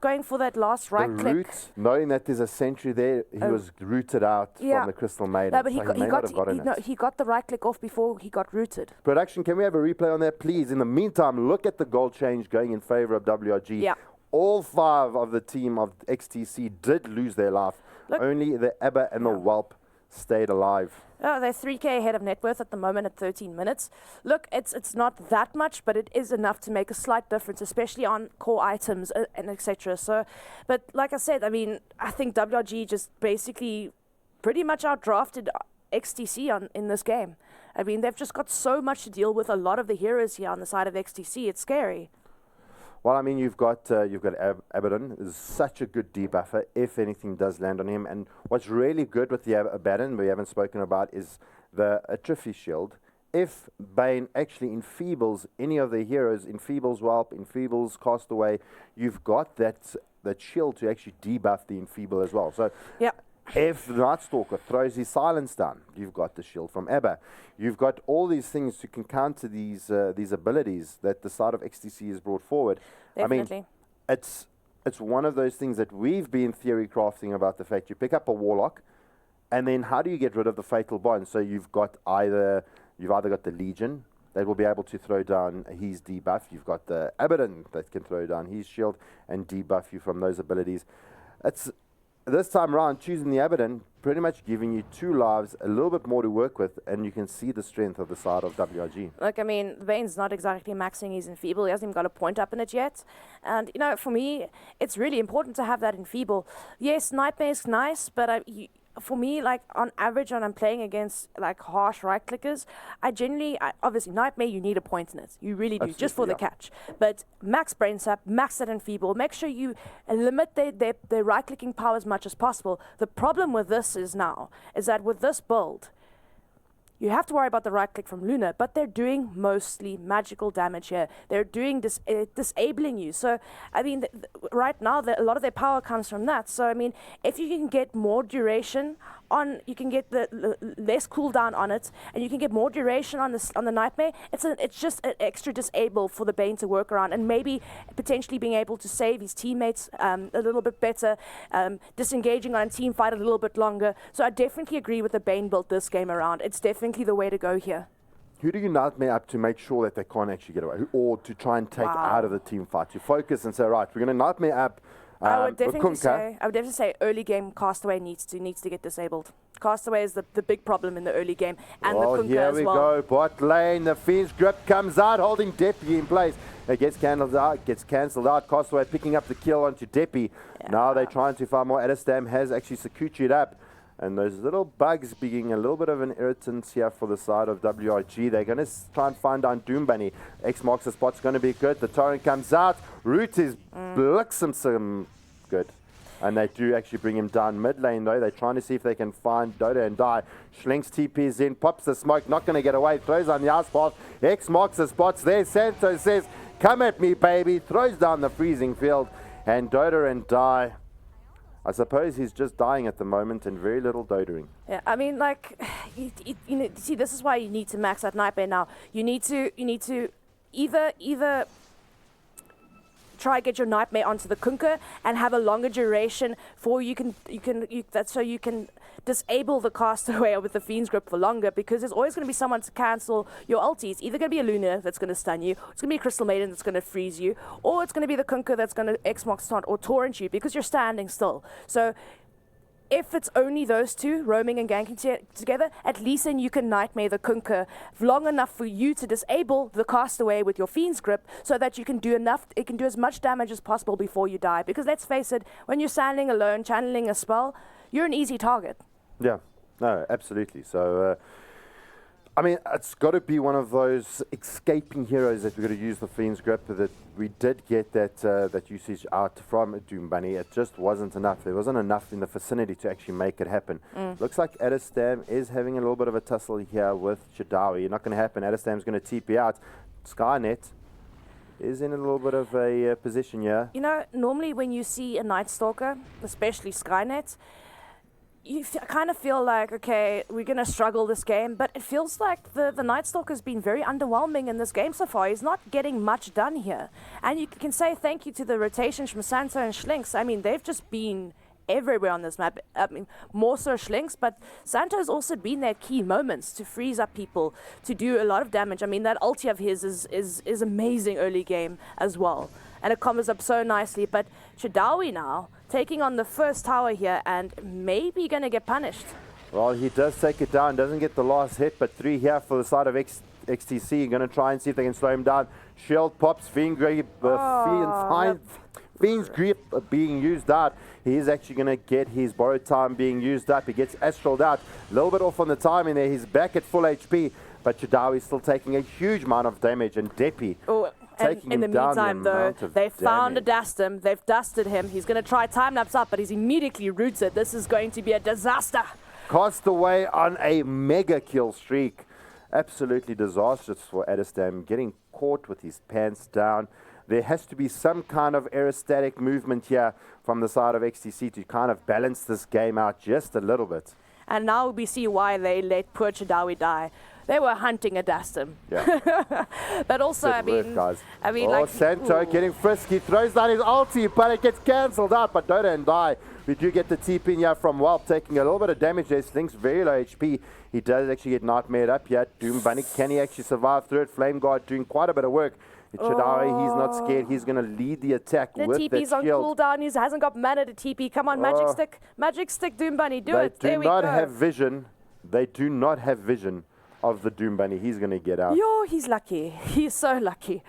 going for that last right click. Route, knowing that there's a sentry there, he was rooted out from the Crystal Maiden. No, but he got the right click off before he got rooted. Production, can we have a replay on that, please? In the meantime, look at the goal change going in favor of WRG. Yeah. All 5 of the team of XTC did lose their life. Look, only the Abba and the Welp stayed alive. Oh, they're 3K ahead of net worth at the moment at 13 minutes. Look, it's not that much, but it is enough to make a slight difference, especially on core items and etc. So, but like I said, I mean, I think WRG just basically pretty much outdrafted XTC in this game. I mean, they've just got so much to deal with. A lot of the heroes here on the side of XTC. It's scary. Well, I mean, you've got Abaddon is such a good debuffer if anything does land on him. And what's really good with the Abaddon, we haven't spoken about, is the Atrophy Shield. If Bane actually enfeebles any of the heroes, enfeebles Welp, enfeebles Castaway, you've got that shield to actually debuff the enfeeble as well. So yeah. If the Night Stalker throws his silence down, you've got the shield from Abba. You've got all these things to can counter these abilities that the side of XTC has brought forward. Definitely. I mean, it's one of those things that we've been theory crafting about the fact you pick up a Warlock, and then how do you get rid of the Fatal Bond? So you've either got the Legion that will be able to throw down his debuff. You've got the Abaddon that can throw down his shield and debuff you from those abilities. This time around, choosing the Abaddon, pretty much giving you 2 lives, a little bit more to work with, and you can see the strength of the side of WRG. Like, I mean, Vane's not exactly maxing his Enfeeble. He hasn't even got a point up in it yet. And, for me, it's really important to have that Enfeeble. Yes, Nightmare's nice, but for me, like on average, when I'm playing against like harsh right clickers, obviously Nightmare, you need a point in it. You really do, just for the catch. But max brain sap, max it and feeble. Make sure you limit their right clicking power as much as possible. The problem with this is that with this build, you have to worry about the right click from Luna, but they're doing mostly magical damage here. They're doing disabling you. So, I mean, right now, a lot of their power comes from that. So, I mean, if you can get more duration you can get the less cooldown on it, and you can get more duration on the Nightmare. It's just an extra disable for the Bane to work around, and maybe potentially being able to save his teammates a little bit better, disengaging on a team fight a little bit longer. So I definitely agree with the Bane build this game around. It's definitely the way to go here. Who do you Nightmare up to make sure that they can't actually get away, or to try and take out of the team fight? To focus and say, right, we're going to Nightmare up. I would definitely say early game Castaway needs to get disabled. Castaway is the big problem in the early game, and the Kunkka as well. Here we go, bot lane. The Fiend's grip comes out, holding Deppy in place. It gets cancelled out. Castaway picking up the kill onto Deppy. Yeah. Now they're trying to find more. Adestam has actually Sakuchi'd up. And those little bugs being a little bit of an irritant here for the side of WRG. They're going to try and find down Doom Bunny. X marks the spot's going to be good. The torrent comes out. Root is some good. And they do actually bring him down mid lane though. They're trying to see if they can find Dota and die. Schlinks TP's in, pops the smoke, not going to get away. Throws on the ice path. X marks the spots there. Santo says, come at me, baby. Throws down the freezing field. And Dota and die. I suppose he's just dying at the moment and very little dodoring. Yeah, I mean, like, you know, see, this is why you need to max out Nightmare now. You need to either try get your Nightmare onto the Kunkka and have a longer duration so you can disable the Castaway with the Fiend's Grip for longer, because there's always going to be someone to cancel your ulti. It's either going to be a Luna that's going to stun you, it's going to be a Crystal Maiden that's going to freeze you, or it's going to be the Kunkka that's going to X-Mark stunt or torrent you because you're standing still. So if it's only those two roaming and ganking together, at least then you can Nightmare the Kunkka long enough for you to disable the Castaway with your Fiend's Grip so that you can do enough, it can do as much damage as possible before you die. Because let's face it, when you're standing alone, channeling a spell, you're an easy target. Yeah, no, absolutely. So, I mean, it's got to be one of those escaping heroes that we're going to use the Fiend's Grip. That we did get that usage out from Doom Bunny. It just wasn't enough. There wasn't enough in the vicinity to actually make it happen. Looks like Adestam is having a little bit of a tussle here with Chadawi. Not going to happen. Adestam's going to TP out. Skynet is in a little bit of a position here. You know, normally when you see a Night Stalker, especially Skynet, you kind of feel like, okay, we're going to struggle this game, but it feels like the Night Stalker's been very underwhelming in this game so far. He's not getting much done here. And you can say thank you to the rotations from Santo and Schlinks. I mean, they've just been everywhere on this map. I mean, more so Schlinks, but Santo's also been their key moments to freeze up people, to do a lot of damage. I mean, that ulti of his is amazing early game as well. And it combos up so nicely. But Chadawi now taking on the first tower here and maybe going to get punished. Well, he does take it down, doesn't get the last hit, but 3 here for the side of XTC. Going to try and see if they can slow him down. Shield pops, Fiend's Grip being used out. He is actually going to get his borrowed time being used up. He gets astraled out. A little bit off on the timing there. He's back at full HP, but Chadawi's still taking a huge amount of damage, and Deppy in the meantime, though, they found a Dastam. They've dusted him. He's going to try time-lapse up, but he's immediately rooted. This is going to be a disaster. Castaway on a mega kill streak. Absolutely disastrous for Adestam, getting caught with his pants down. There has to be some kind of aerostatic movement here from the side of XTC to kind of balance this game out just a little bit. And now we see why they let poor Chadawi die. They were hunting a Dastam. Yeah. But also, I mean, like Santo getting frisky, throws down his ulti, but it gets cancelled out. But Dota and die. We do get the TP in here from Whelp, taking a little bit of damage there. Slink's very low HP. He does actually get Nightmared up here. Doom Bunny, can he actually survive through it? Flame Guard doing quite a bit of work. Chadawi, he's not scared. He's going to lead the attack with the TP's on cooldown. He hasn't got mana to TP. Come on, Magic Stick, Doom Bunny, do it. There we go. They do not have vision. They do not have vision of the Doom Bunny. He's going to get out. Yo, he's lucky. He's so lucky.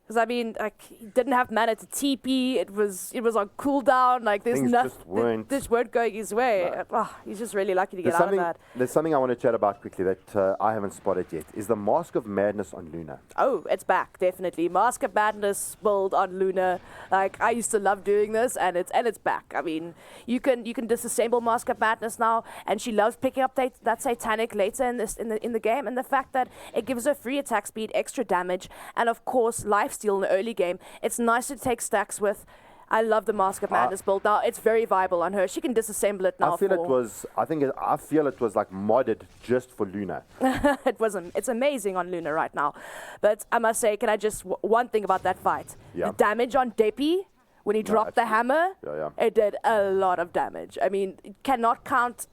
Because I mean, like, he didn't have mana to TP. It was on cooldown. Like, there's Things nothing. just weren't- This weren't going his way. No. He's just really lucky to get out of that. There's something I want to chat about quickly that I haven't spotted yet. Is the Mask of Madness on Luna? Oh, it's back, definitely. Mask of Madness build on Luna. Like, I used to love doing this, and it's back. I mean, you can disassemble Mask of Madness now, and she loves picking up that Satanic later in the game, and the fact that it gives her free attack speed, extra damage, and of course lifesteal in the early game. It's nice to take stacks with. I love the Mask of Madness build now. It's very viable on her. She can disassemble it now. I feel it was like modded just for Luna. It wasn't. It's amazing on Luna right now. But I must say, can I just one thing about that fight? Yeah. The damage on Deppy when he dropped the hammer. Yeah. It did a lot of damage. I mean, you cannot count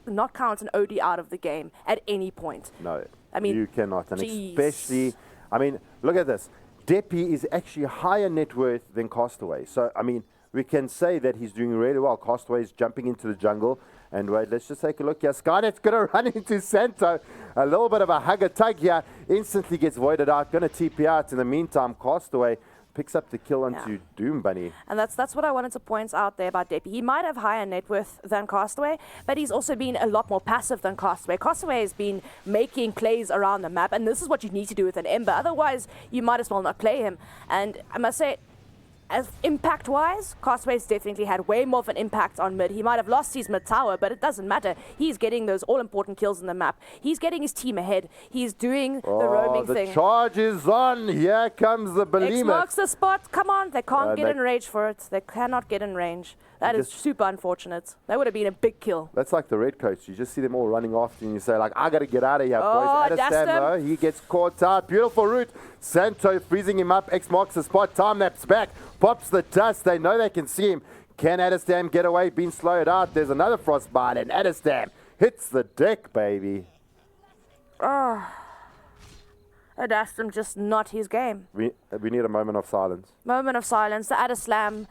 not count an OD out of the game at any point. No, I mean, you cannot, and jeez. especially, I mean, look at this. Deppy is actually higher net worth than Castaway. So, I mean, we can say that he's doing really well. Castaway is jumping into the jungle. And wait, let's just take a look here. Skynet's going to run into Santo. A little bit of a hug-a-tug here. Instantly gets voided out. Going to TP out. In the meantime, Castaway picks up the kill onto Doom Bunny. And that's what I wanted to point out there about Deppy. He might have higher net worth than Castaway, but he's also been a lot more passive than Castaway. Castaway has been making plays around the map, and this is what you need to do with an Ember. Otherwise, you might as well not play him. And I must say, as impact-wise, Castaway's definitely had way more of an impact on mid. He might have lost his mid tower, but it doesn't matter. He's getting those all-important kills in the map. He's getting his team ahead. He's doing the roaming thing. The charge is on. Here comes the X Behemoth. marks the spot. Come on. They can't get they- in range for it. They cannot get in range. That is just- super unfortunate. That would have been a big kill. That's like the red coats. You just see them all running after you and you say, like, I got to get out of here, Oh, boys. dashed Adestam, him. though, he gets caught out. Beautiful route. Santo freezing him up. X marks the spot. Time lapse back. Pops the dust. They know they can see him. Can Adestam get away? Being slowed out. There's another frostbite, and Adestam hits the deck, baby. Adastam just not his game. We need a moment of silence. Moment of silence. The Adeslam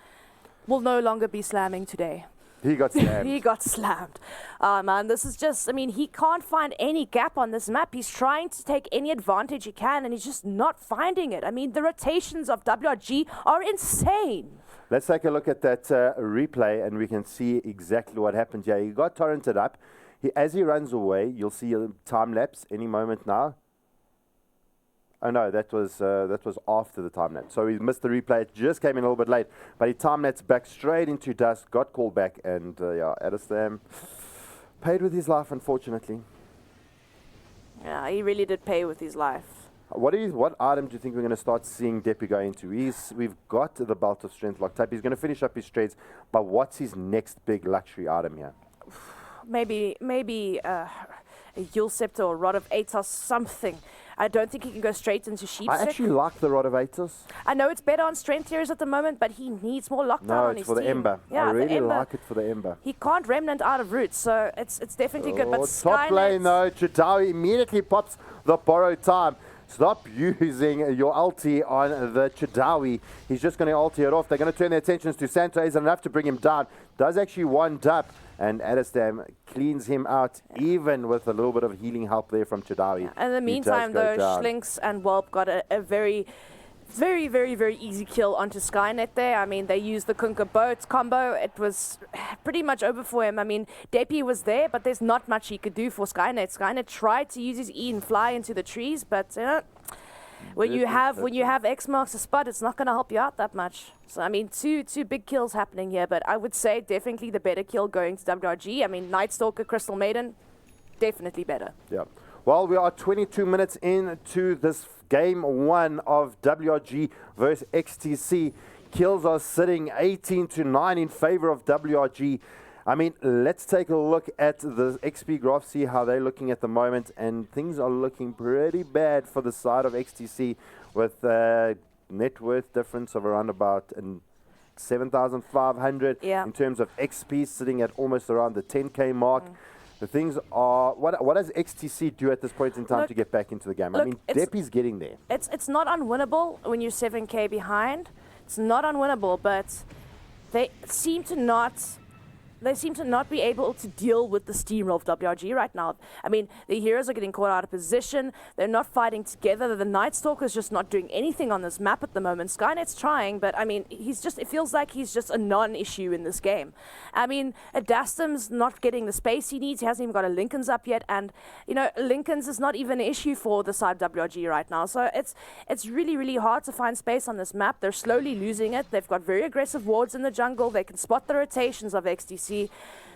will no longer be slamming today. He got slammed. He got slammed. Man, this is just, I mean, he can't find any gap on this map. He's trying to take any advantage he can, and he's just not finding it. I mean, the rotations of WRG are insane. Let's take a look at that replay, and we can see exactly what happened here. He got torrented up. As he runs away, you'll see a time lapse any moment now. Oh no, that was after the time lapse. So he missed the replay. It just came in a little bit late, but he time lapsed back straight into dust. Got called back, and Adestam paid with his life, unfortunately. Yeah, he really did pay with his life. What item do you think we're going to start seeing Deppy go into? We've got the Belt of Strength locked up. He's going to finish up his trades, but what's his next big luxury item here? Maybe a Yule Scepter or Rod of Atos, something. I don't think he can go straight into Sheepstick. I actually like the Rod of Atos. I know it's better on strength tiers at the moment, but he needs more lockdown No, on it's his for the team. Ember. Yeah, I really the Ember. like it for the Ember. He can't remnant out of roots, so it's definitely good. But Top lane though, Chitawi immediately pops the borrowed time. Stop using your ulti on the Chitawi. He's just going to ulti it off. They're going to turn their attentions to Santo. Isn't enough to bring him down. Does actually one up. And Adestam cleans him out, even with a little bit of healing help there from Chitawi. Yeah. In the meantime, though, Schlinks and Whelp got a very, very, very, very easy kill onto Skynet there. I mean, they used the Kunkka boat combo. It was pretty much over for him. I mean, Deppy was there, but there's not much he could do for Skynet. Skynet tried to use his E and fly into the trees, but when you have X marks a spot, it's not going to help you out that much. So, I mean, two big kills happening here, but I would say definitely the better kill going to WRG. I mean, Night Stalker, Crystal Maiden, definitely better. Yeah. Well, we are 22 minutes into this game one of WRG versus XTC. Kills are sitting 18-9 in favor of WRG. I mean, let's take a look at the XP graph, see how they're looking at the moment, and things are looking pretty bad for the side of XTC with net worth difference of around about 7,500 in terms of XP, sitting at almost around the 10k mark. The things are, what does XTC do at this point in time to get back into the game? I mean, Deppy's getting there. It's not unwinnable when you're 7k behind. It's not unwinnable, but they seem to not they seem to not be able to deal with the steamroll of WRG right now. I mean, the heroes are getting caught out of position. They're not fighting together. The Night Stalker's just not doing anything on this map at the moment. Skynet's trying, but I mean, it feels like he's just a non-issue in this game. I mean, Adastum's not getting the space he needs. He hasn't even got a Lincoln's up yet, and you know, Lincoln's is not even an issue for the side of WRG right now. So it's really, really hard to find space on this map. They're slowly losing it. They've got very aggressive wards in the jungle. They can spot the rotations of XTC.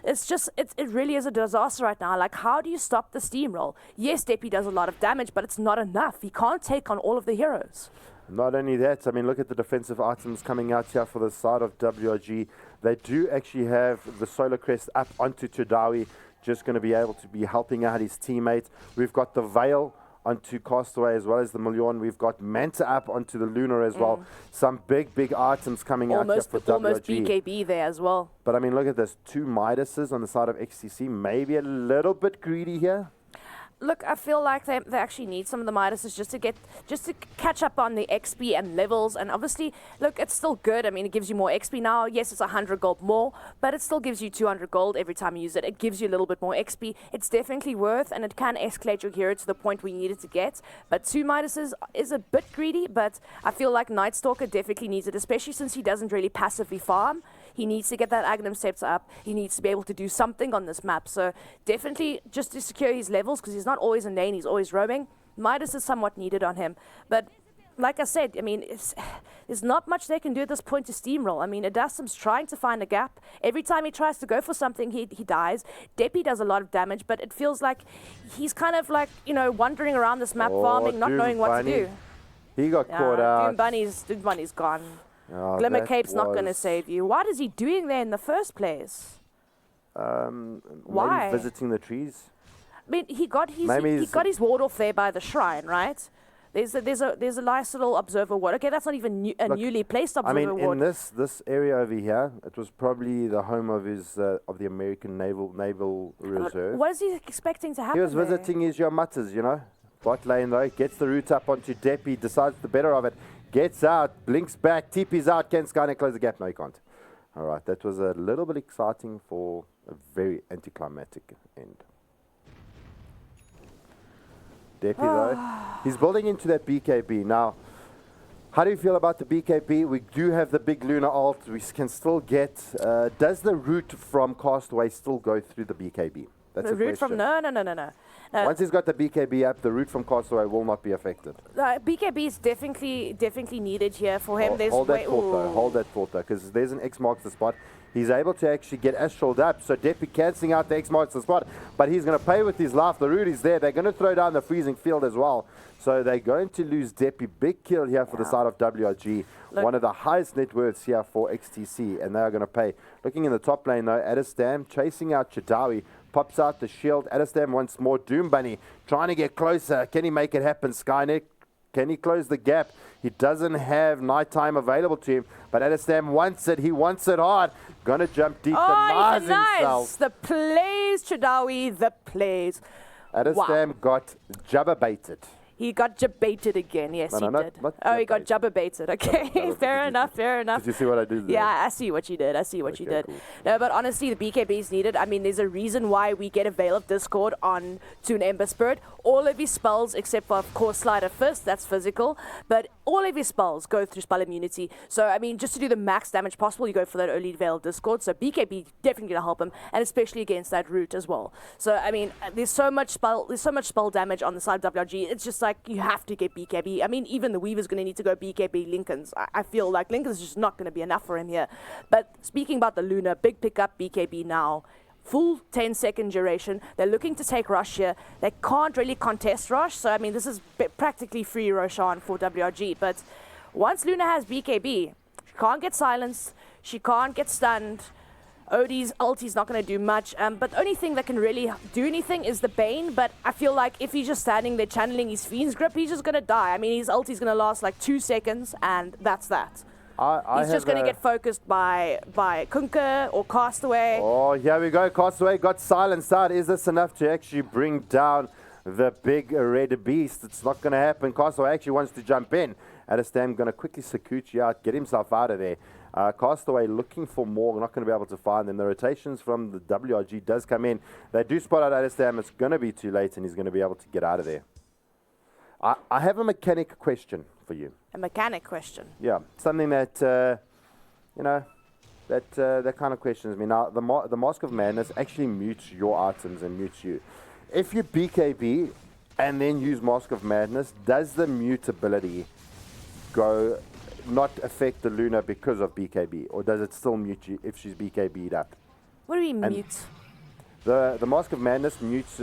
It's just, it really is a disaster right now. Like, how do you stop the steamroll? Yes, Deppy does a lot of damage, but it's not enough. He can't take on all of the heroes. Not only that, I mean, look at the defensive items coming out here for the side of WRG. They do actually have the Solar Crest up onto Tudawi, just going to be able to be helping out his teammate. We've got the Veil onto Castaway as well as the Million. We've got Manta up onto the Lunar as well. Some big items coming out here for WRG. Almost BKB there as well. But I mean, look at this. 2 Midases on the side of XTC. Maybe a little bit greedy here. Look, I feel like they actually need some of the Midases just to catch up on the XP and levels. And obviously, look, it's still good. I mean, it gives you more XP now. Yes, it's 100 gold more, but it still gives you 200 gold every time you use it. It gives you a little bit more XP. It's definitely worth, and it can escalate your hero to the point where you need it to get. But 2 Midases is a bit greedy, but I feel like Night Stalker definitely needs it, especially since he doesn't really passively farm. He needs to get that Agnum Scepter up. He needs to be able to do something on this map. So definitely just to secure his levels, because he's not always in lane, he's always roaming. Midas is somewhat needed on him. But like I said, I mean, there's not much they can do at this point to steamroll. I mean, Adastum's trying to find a gap. Every time he tries to go for something, he dies. Deppy does a lot of damage, but it feels like he's kind of like, you know, wandering around this map farming, not knowing what to do. He got caught out. Doom Bunny's gone. Oh, Glimmer Cape's not going to save you. What is he doing there in the first place? Why? Maybe visiting the trees. I mean, he got his ward off there by the shrine, right? There's a nice little observer ward. Okay, that's not even a newly placed observer ward. In this area over here, it was probably the home of his of the American Naval Reserve. What is he expecting to happen? He was visiting his Yamatas, you know. Bot lane though, gets the route up onto Deppy, decides the better of it. Gets out, blinks back, TP's out. Can Skynet close the gap? No, he can't. All right, that was a little bit exciting for a very anticlimactic end. Deppy, though, he's building into that BKB. Now, how do you feel about the BKB? We do have the big Lunar ult. We can still get... does the route from Castaway still go through the BKB? That's the route from... No. Once he's got the BKB up, the route from Castaway will not be affected. BKB is definitely needed here for him. Hold that thought though, because there's an X marks the spot. He's able to actually get Astraled up, so Deppy cancelling out the X marks the spot, but he's going to pay with his life. The route is there. They're going to throw down the freezing field as well. So they're going to lose Deppy. Big kill here for the side of WRG. Look, one of the highest net worths here for XTC, and they are going to pay. Looking in the top lane though, Adastam chasing out Chadawi. Pops out the shield. Adastam once more. Doom Bunny trying to get closer. Can he make it happen? Skynet, can he close the gap? He doesn't have nighttime available to him, but Adastam wants it. He wants it hard. Gonna jump deep. Denies himself. The plays, Chadawi, the plays. Adastam got jabber baited. He got jabaited again. Yes, he did. He got jabber baited. Okay, fair enough. Did you see what I did there? Yeah, I see what you did. Cool. No, but honestly, the BKB is needed. I mean, there's a reason why we get a Veil of Discord on to an Ember Spirit. All of his spells, except for, of course, Sleight of Fist, that's physical, but all of his spells go through spell immunity. So, I mean, just to do the max damage possible, you go for that early Veil of Discord. So, BKB definitely going to help him, and especially against that root as well. So, I mean, there's so much spell damage on the side of WRG. It's just like you have to get BKB. I mean, even the Weaver's going to need to go BKB Lincoln's. I feel like Lincoln's just not going to be enough for him here. But speaking about the Luna, big pickup BKB now. Full 10-second duration. They're looking to take Rush here. They can't really contest Rush. So, I mean, this is practically free Roshan for WRG. But once Luna has BKB, she can't get silenced. She can't get stunned. Odie's ulti's not going to do much, but the only thing that can really do anything is the Bane, but I feel like if he's just standing there channeling his Fiend's Grip, he's just going to die. I mean, his ulti's going to last like 2 seconds, and that's that. He's just going to get focused by Kunka or Castaway. Oh, here we go. Castaway got silenced out. Is this enough to actually bring down the big red beast? It's not going to happen. Castaway actually wants to jump in. Adastam going to quickly Sakuchi out, get himself out of there. Castaway looking for more, not going to be able to find them. The rotations from the WRG does come in. They do spot out Adestam. It's going to be too late, and he's going to be able to get out of there. I have a mechanic question for you. A mechanic question. Yeah, something that, you know, that kind of questions me. Now, the Mask of Madness actually mutes your items and mutes you. If you BKB and then use Mask of Madness, does the mutability not affect the Luna because of BKB, or does it still mute you if she's BKB'd up? What do we mute? The Mask of Madness mutes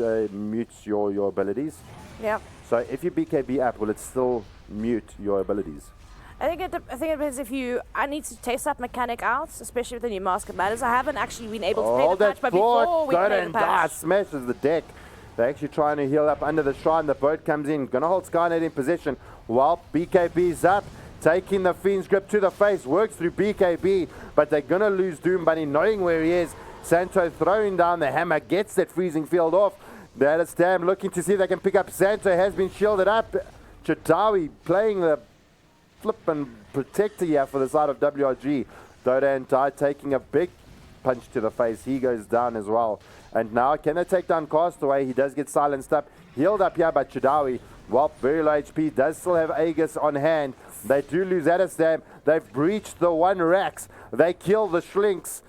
your abilities. Yeah. So if you BKB up, will it still mute your abilities? I think it depends if you. I need to test that mechanic out, especially with the new Mask of Madness. I haven't actually been able to play the patch, but before we play the patch, smashes the deck. They're actually trying to heal up under the shrine. The boat comes in, gonna hold Skynet in position. While BKB's up, taking the Fiend's grip to the face, works through BKB, but they're gonna lose Doom Bunny knowing where he is. Santo throwing down the hammer, gets that freezing field off. That is Stam looking to see if they can pick up. Santo has been shielded up. Chitawi playing the flip and protector here for the side of WRG. DotA2 taking a big punch to the face. He goes down as well. And now can they take down Castaway? He does get silenced up. Healed up here by Chitawi. Well, very low HP. Does still have Aegis on hand. They do lose Adestam. They've breached the 1 Rax. They kill the Schlinks.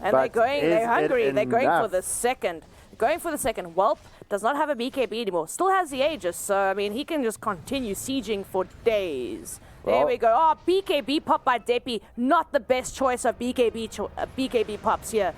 And they're hungry. They're going for the second. Going for the second. Whelp does not have a BKB anymore. Still has the Aegis, so I mean he can just continue sieging for days. There we go. Oh, BKB pop by Deppy. Not the best choice of BKB pops here.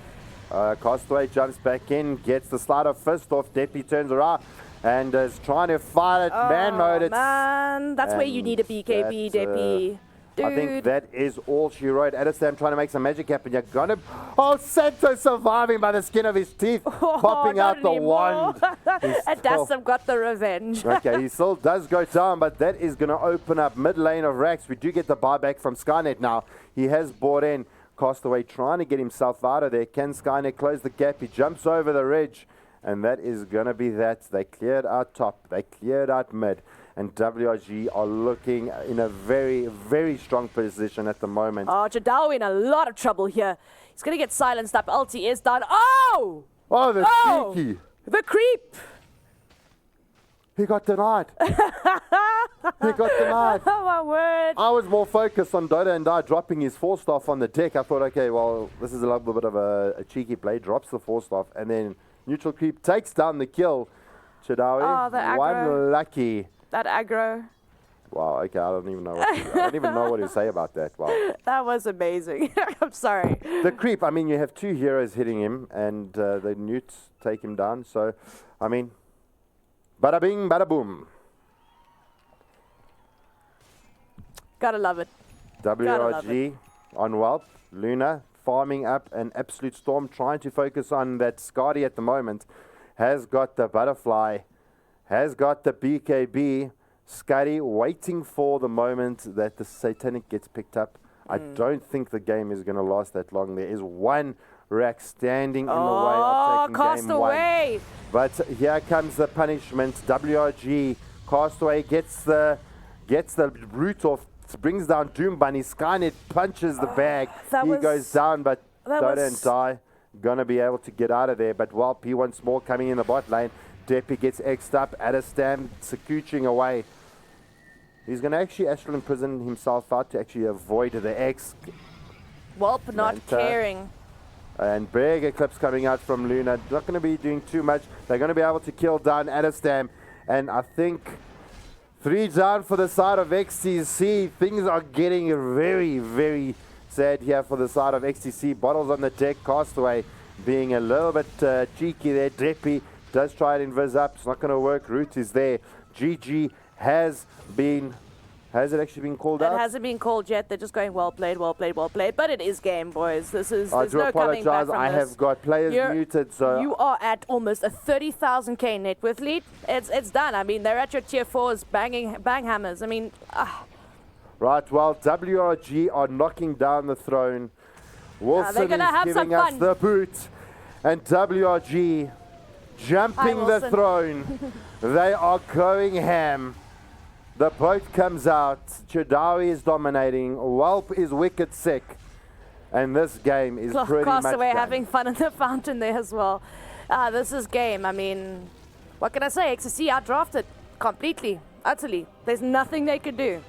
Castaway jumps back in, gets the slide of fist off. Deppy turns around and is trying to fight it. Man mode. Man, that's where you need a BKB, Deppy. Dude. I think that is all she wrote. Adestam trying to make some magic happen. You're gonna. Oh, Santo surviving by the skin of his teeth, popping out the wand. Adestam got the revenge. Okay, he still does go down, but that is going to open up mid lane of Rax. We do get the buyback from Skynet now. He has bought in. Castaway trying to get himself out of there. Can Skynet close the gap? He jumps over the ridge, and that is going to be that. They cleared out top. They cleared out mid. And WRG are looking in a very, very strong position at the moment. Oh, Jadao in a lot of trouble here. He's going to get silenced up. Ulti is done. Oh! Oh, the sneaky. The creep. He got denied. He got denied. Oh, my word. I was more focused on DotA2 dropping his 4-staff on the deck. I thought, okay, well, this is a little bit of a cheeky play. Drops the 4-staff, and then neutral creep takes down the kill. Chadawi, one lucky. That aggro. Wow, okay, I don't even know what to say about that. Wow. That was amazing. I'm sorry. The creep, I mean, you have 2 heroes hitting him, and the newts take him down. So, I mean, bada bing, bada boom. Gotta love it. WRG on Whelp. Luna farming up an absolute storm, trying to focus on that Scotty at the moment. Has got the butterfly. Has got the BKB. Scotty waiting for the moment that the Satanic gets picked up. I don't think the game is going to last that long. There is 1 rack standing in the way of taking Castaway. game 1. But here comes the punishment. WRG. Castaway gets the root off, brings down Doom Bunny. Skynet punches the bag. He goes down, but DotA2 going to be able to get out of there. But while P once more coming in the bot lane, Deppy gets X'd up, Adestam scooching away. He's going to actually astral imprison himself out to actually avoid the X. Whelp not caring. And big Eclipse coming out from Luna. Not going to be doing too much. They're going to be able to kill down Adestam. And I think 3 down for the side of XTC. Things are getting very, very sad here for the side of XTC. Bottles on the deck. Castaway being a little bit cheeky there. Deppy does try and invis up. It's not going to work. Root is there. GG has it actually been called out? It hasn't been called yet. They're just going well played, well played, well played. But it is game, boys. There's no coming back from I have got players muted, so you are at almost a 30,000k net worth lead. It's done. I mean, they're at your tier 4s, bang hammers. I mean, right. Well, WRG are knocking down the throne. Wilson is giving us the boot, and WRG jumping the throne. They are going ham. The boat comes out. Chadawi is dominating. Whelp is wicked sick. And this game is pretty much Castaway done. having fun in the fountain there as well. This is game. I mean, what can I say? XTC outdrafted completely, utterly. There's nothing they could do.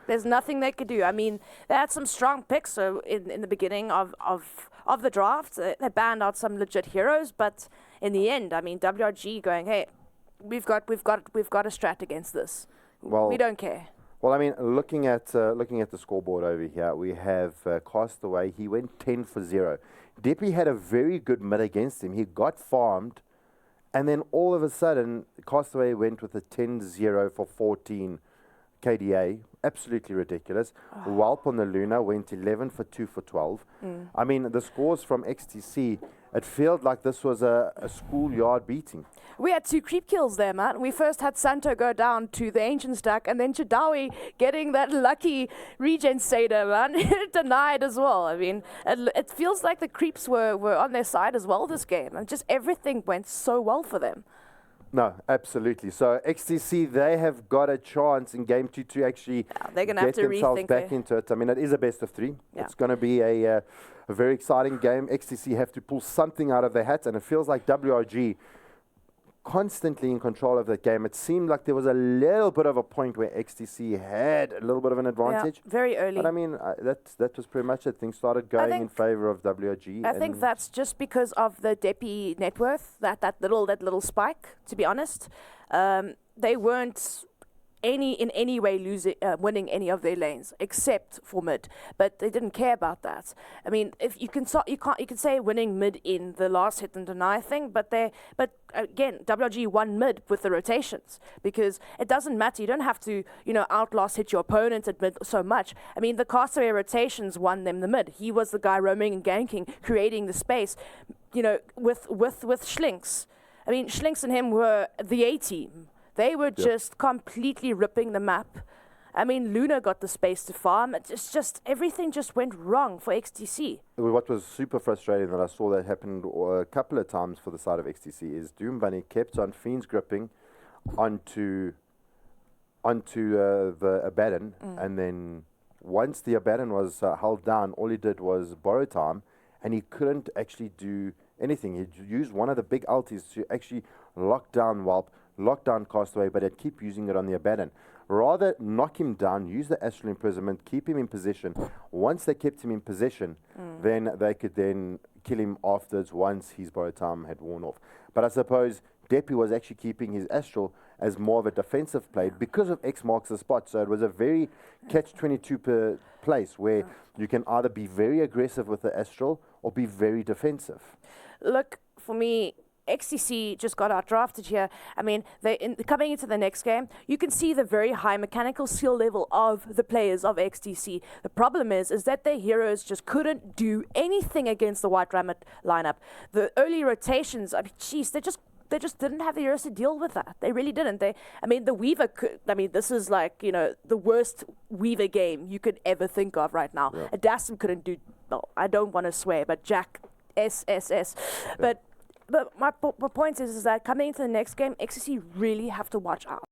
There's nothing they could do. I mean, they had some strong picks so in the beginning of the draft. They banned out some legit heroes, but in the end, I mean, WRG going, hey, we've got a strat against this. Well, we don't care. Well, I mean, looking at the scoreboard over here, we have Castaway. He went 10 for 0. Deppy had a very good mid against him. He got farmed, and then all of a sudden, Castaway went with a 10-0 for 14 KDA. Absolutely ridiculous. Whelp on the Luna went 11 for 2 for 12. I mean, the scores from XTC, it felt like this was a schoolyard beating. We had 2 creep kills there, man. We first had Santo go down to the Ancient stack, and then Chadawi getting that lucky regen stater, man. Denied as well. I mean, it feels like the creeps were on their side as well this game, and just everything went so well for them. No, absolutely. So XTC, they have got a chance in game 2 to actually they're gonna get have to themselves rethink back it. into it. I mean, it is a best of 3. Yeah. It's going to be a very exciting game. XTC have to pull something out of their hat, and it feels like WRG constantly in control of the game. It seemed like there was a little bit of a point where XTC had a little bit of an advantage. Yeah, very early. But I mean, that was pretty much it. Things started going in favor of WRG. I think that's just because of the Deppy net worth, that little spike, to be honest. They weren't in any way winning any of their lanes except for mid, but they didn't care about that. I mean, if you can say winning mid in the last hit and deny thing, but again, WRG won mid with the rotations because it doesn't matter. You don't have to outlast hit your opponent at mid so much. I mean, the Castaway rotations won them the mid. He was the guy roaming and ganking, creating the space, with Schlinks. I mean, Schlinks and him were the A team. They were just completely ripping the map. I mean, Luna got the space to farm. It's just everything just went wrong for XTC. What was super frustrating that I saw that happened a couple of times for the side of XTC is Doom Bunny kept on Fiends gripping onto the Abaddon, and then once the Abaddon was held down, all he did was borrow time, and he couldn't actually do anything. He used one of the big ultis to actually lock down Whelp, lock down Castaway, but I'd keep using it on the Abaddon. Rather knock him down, use the Astral Imprisonment, keep him in position. Once they kept him in position, then they could then kill him afterwards once his borrowed time had worn off. But I suppose Deppy was actually keeping his Astral as more of a defensive play because of X marks the spot. So it was a very catch-22 per place where you can either be very aggressive with the Astral or be very defensive. Look, for me, XTC just got outdrafted here. I mean, coming into the next game, you can see the very high mechanical skill level of the players of XTC. The problem is that their heroes just couldn't do anything against the White Rammet lineup. The early rotations, I mean, jeez, they just didn't have the heroes to deal with that. They really didn't. The Weaver this is like, the worst Weaver game you could ever think of right now. Yeah. Adassim couldn't do, well, I don't want to swear, but Jack SSS. But my point is that coming into the next game, XTC really have to watch out.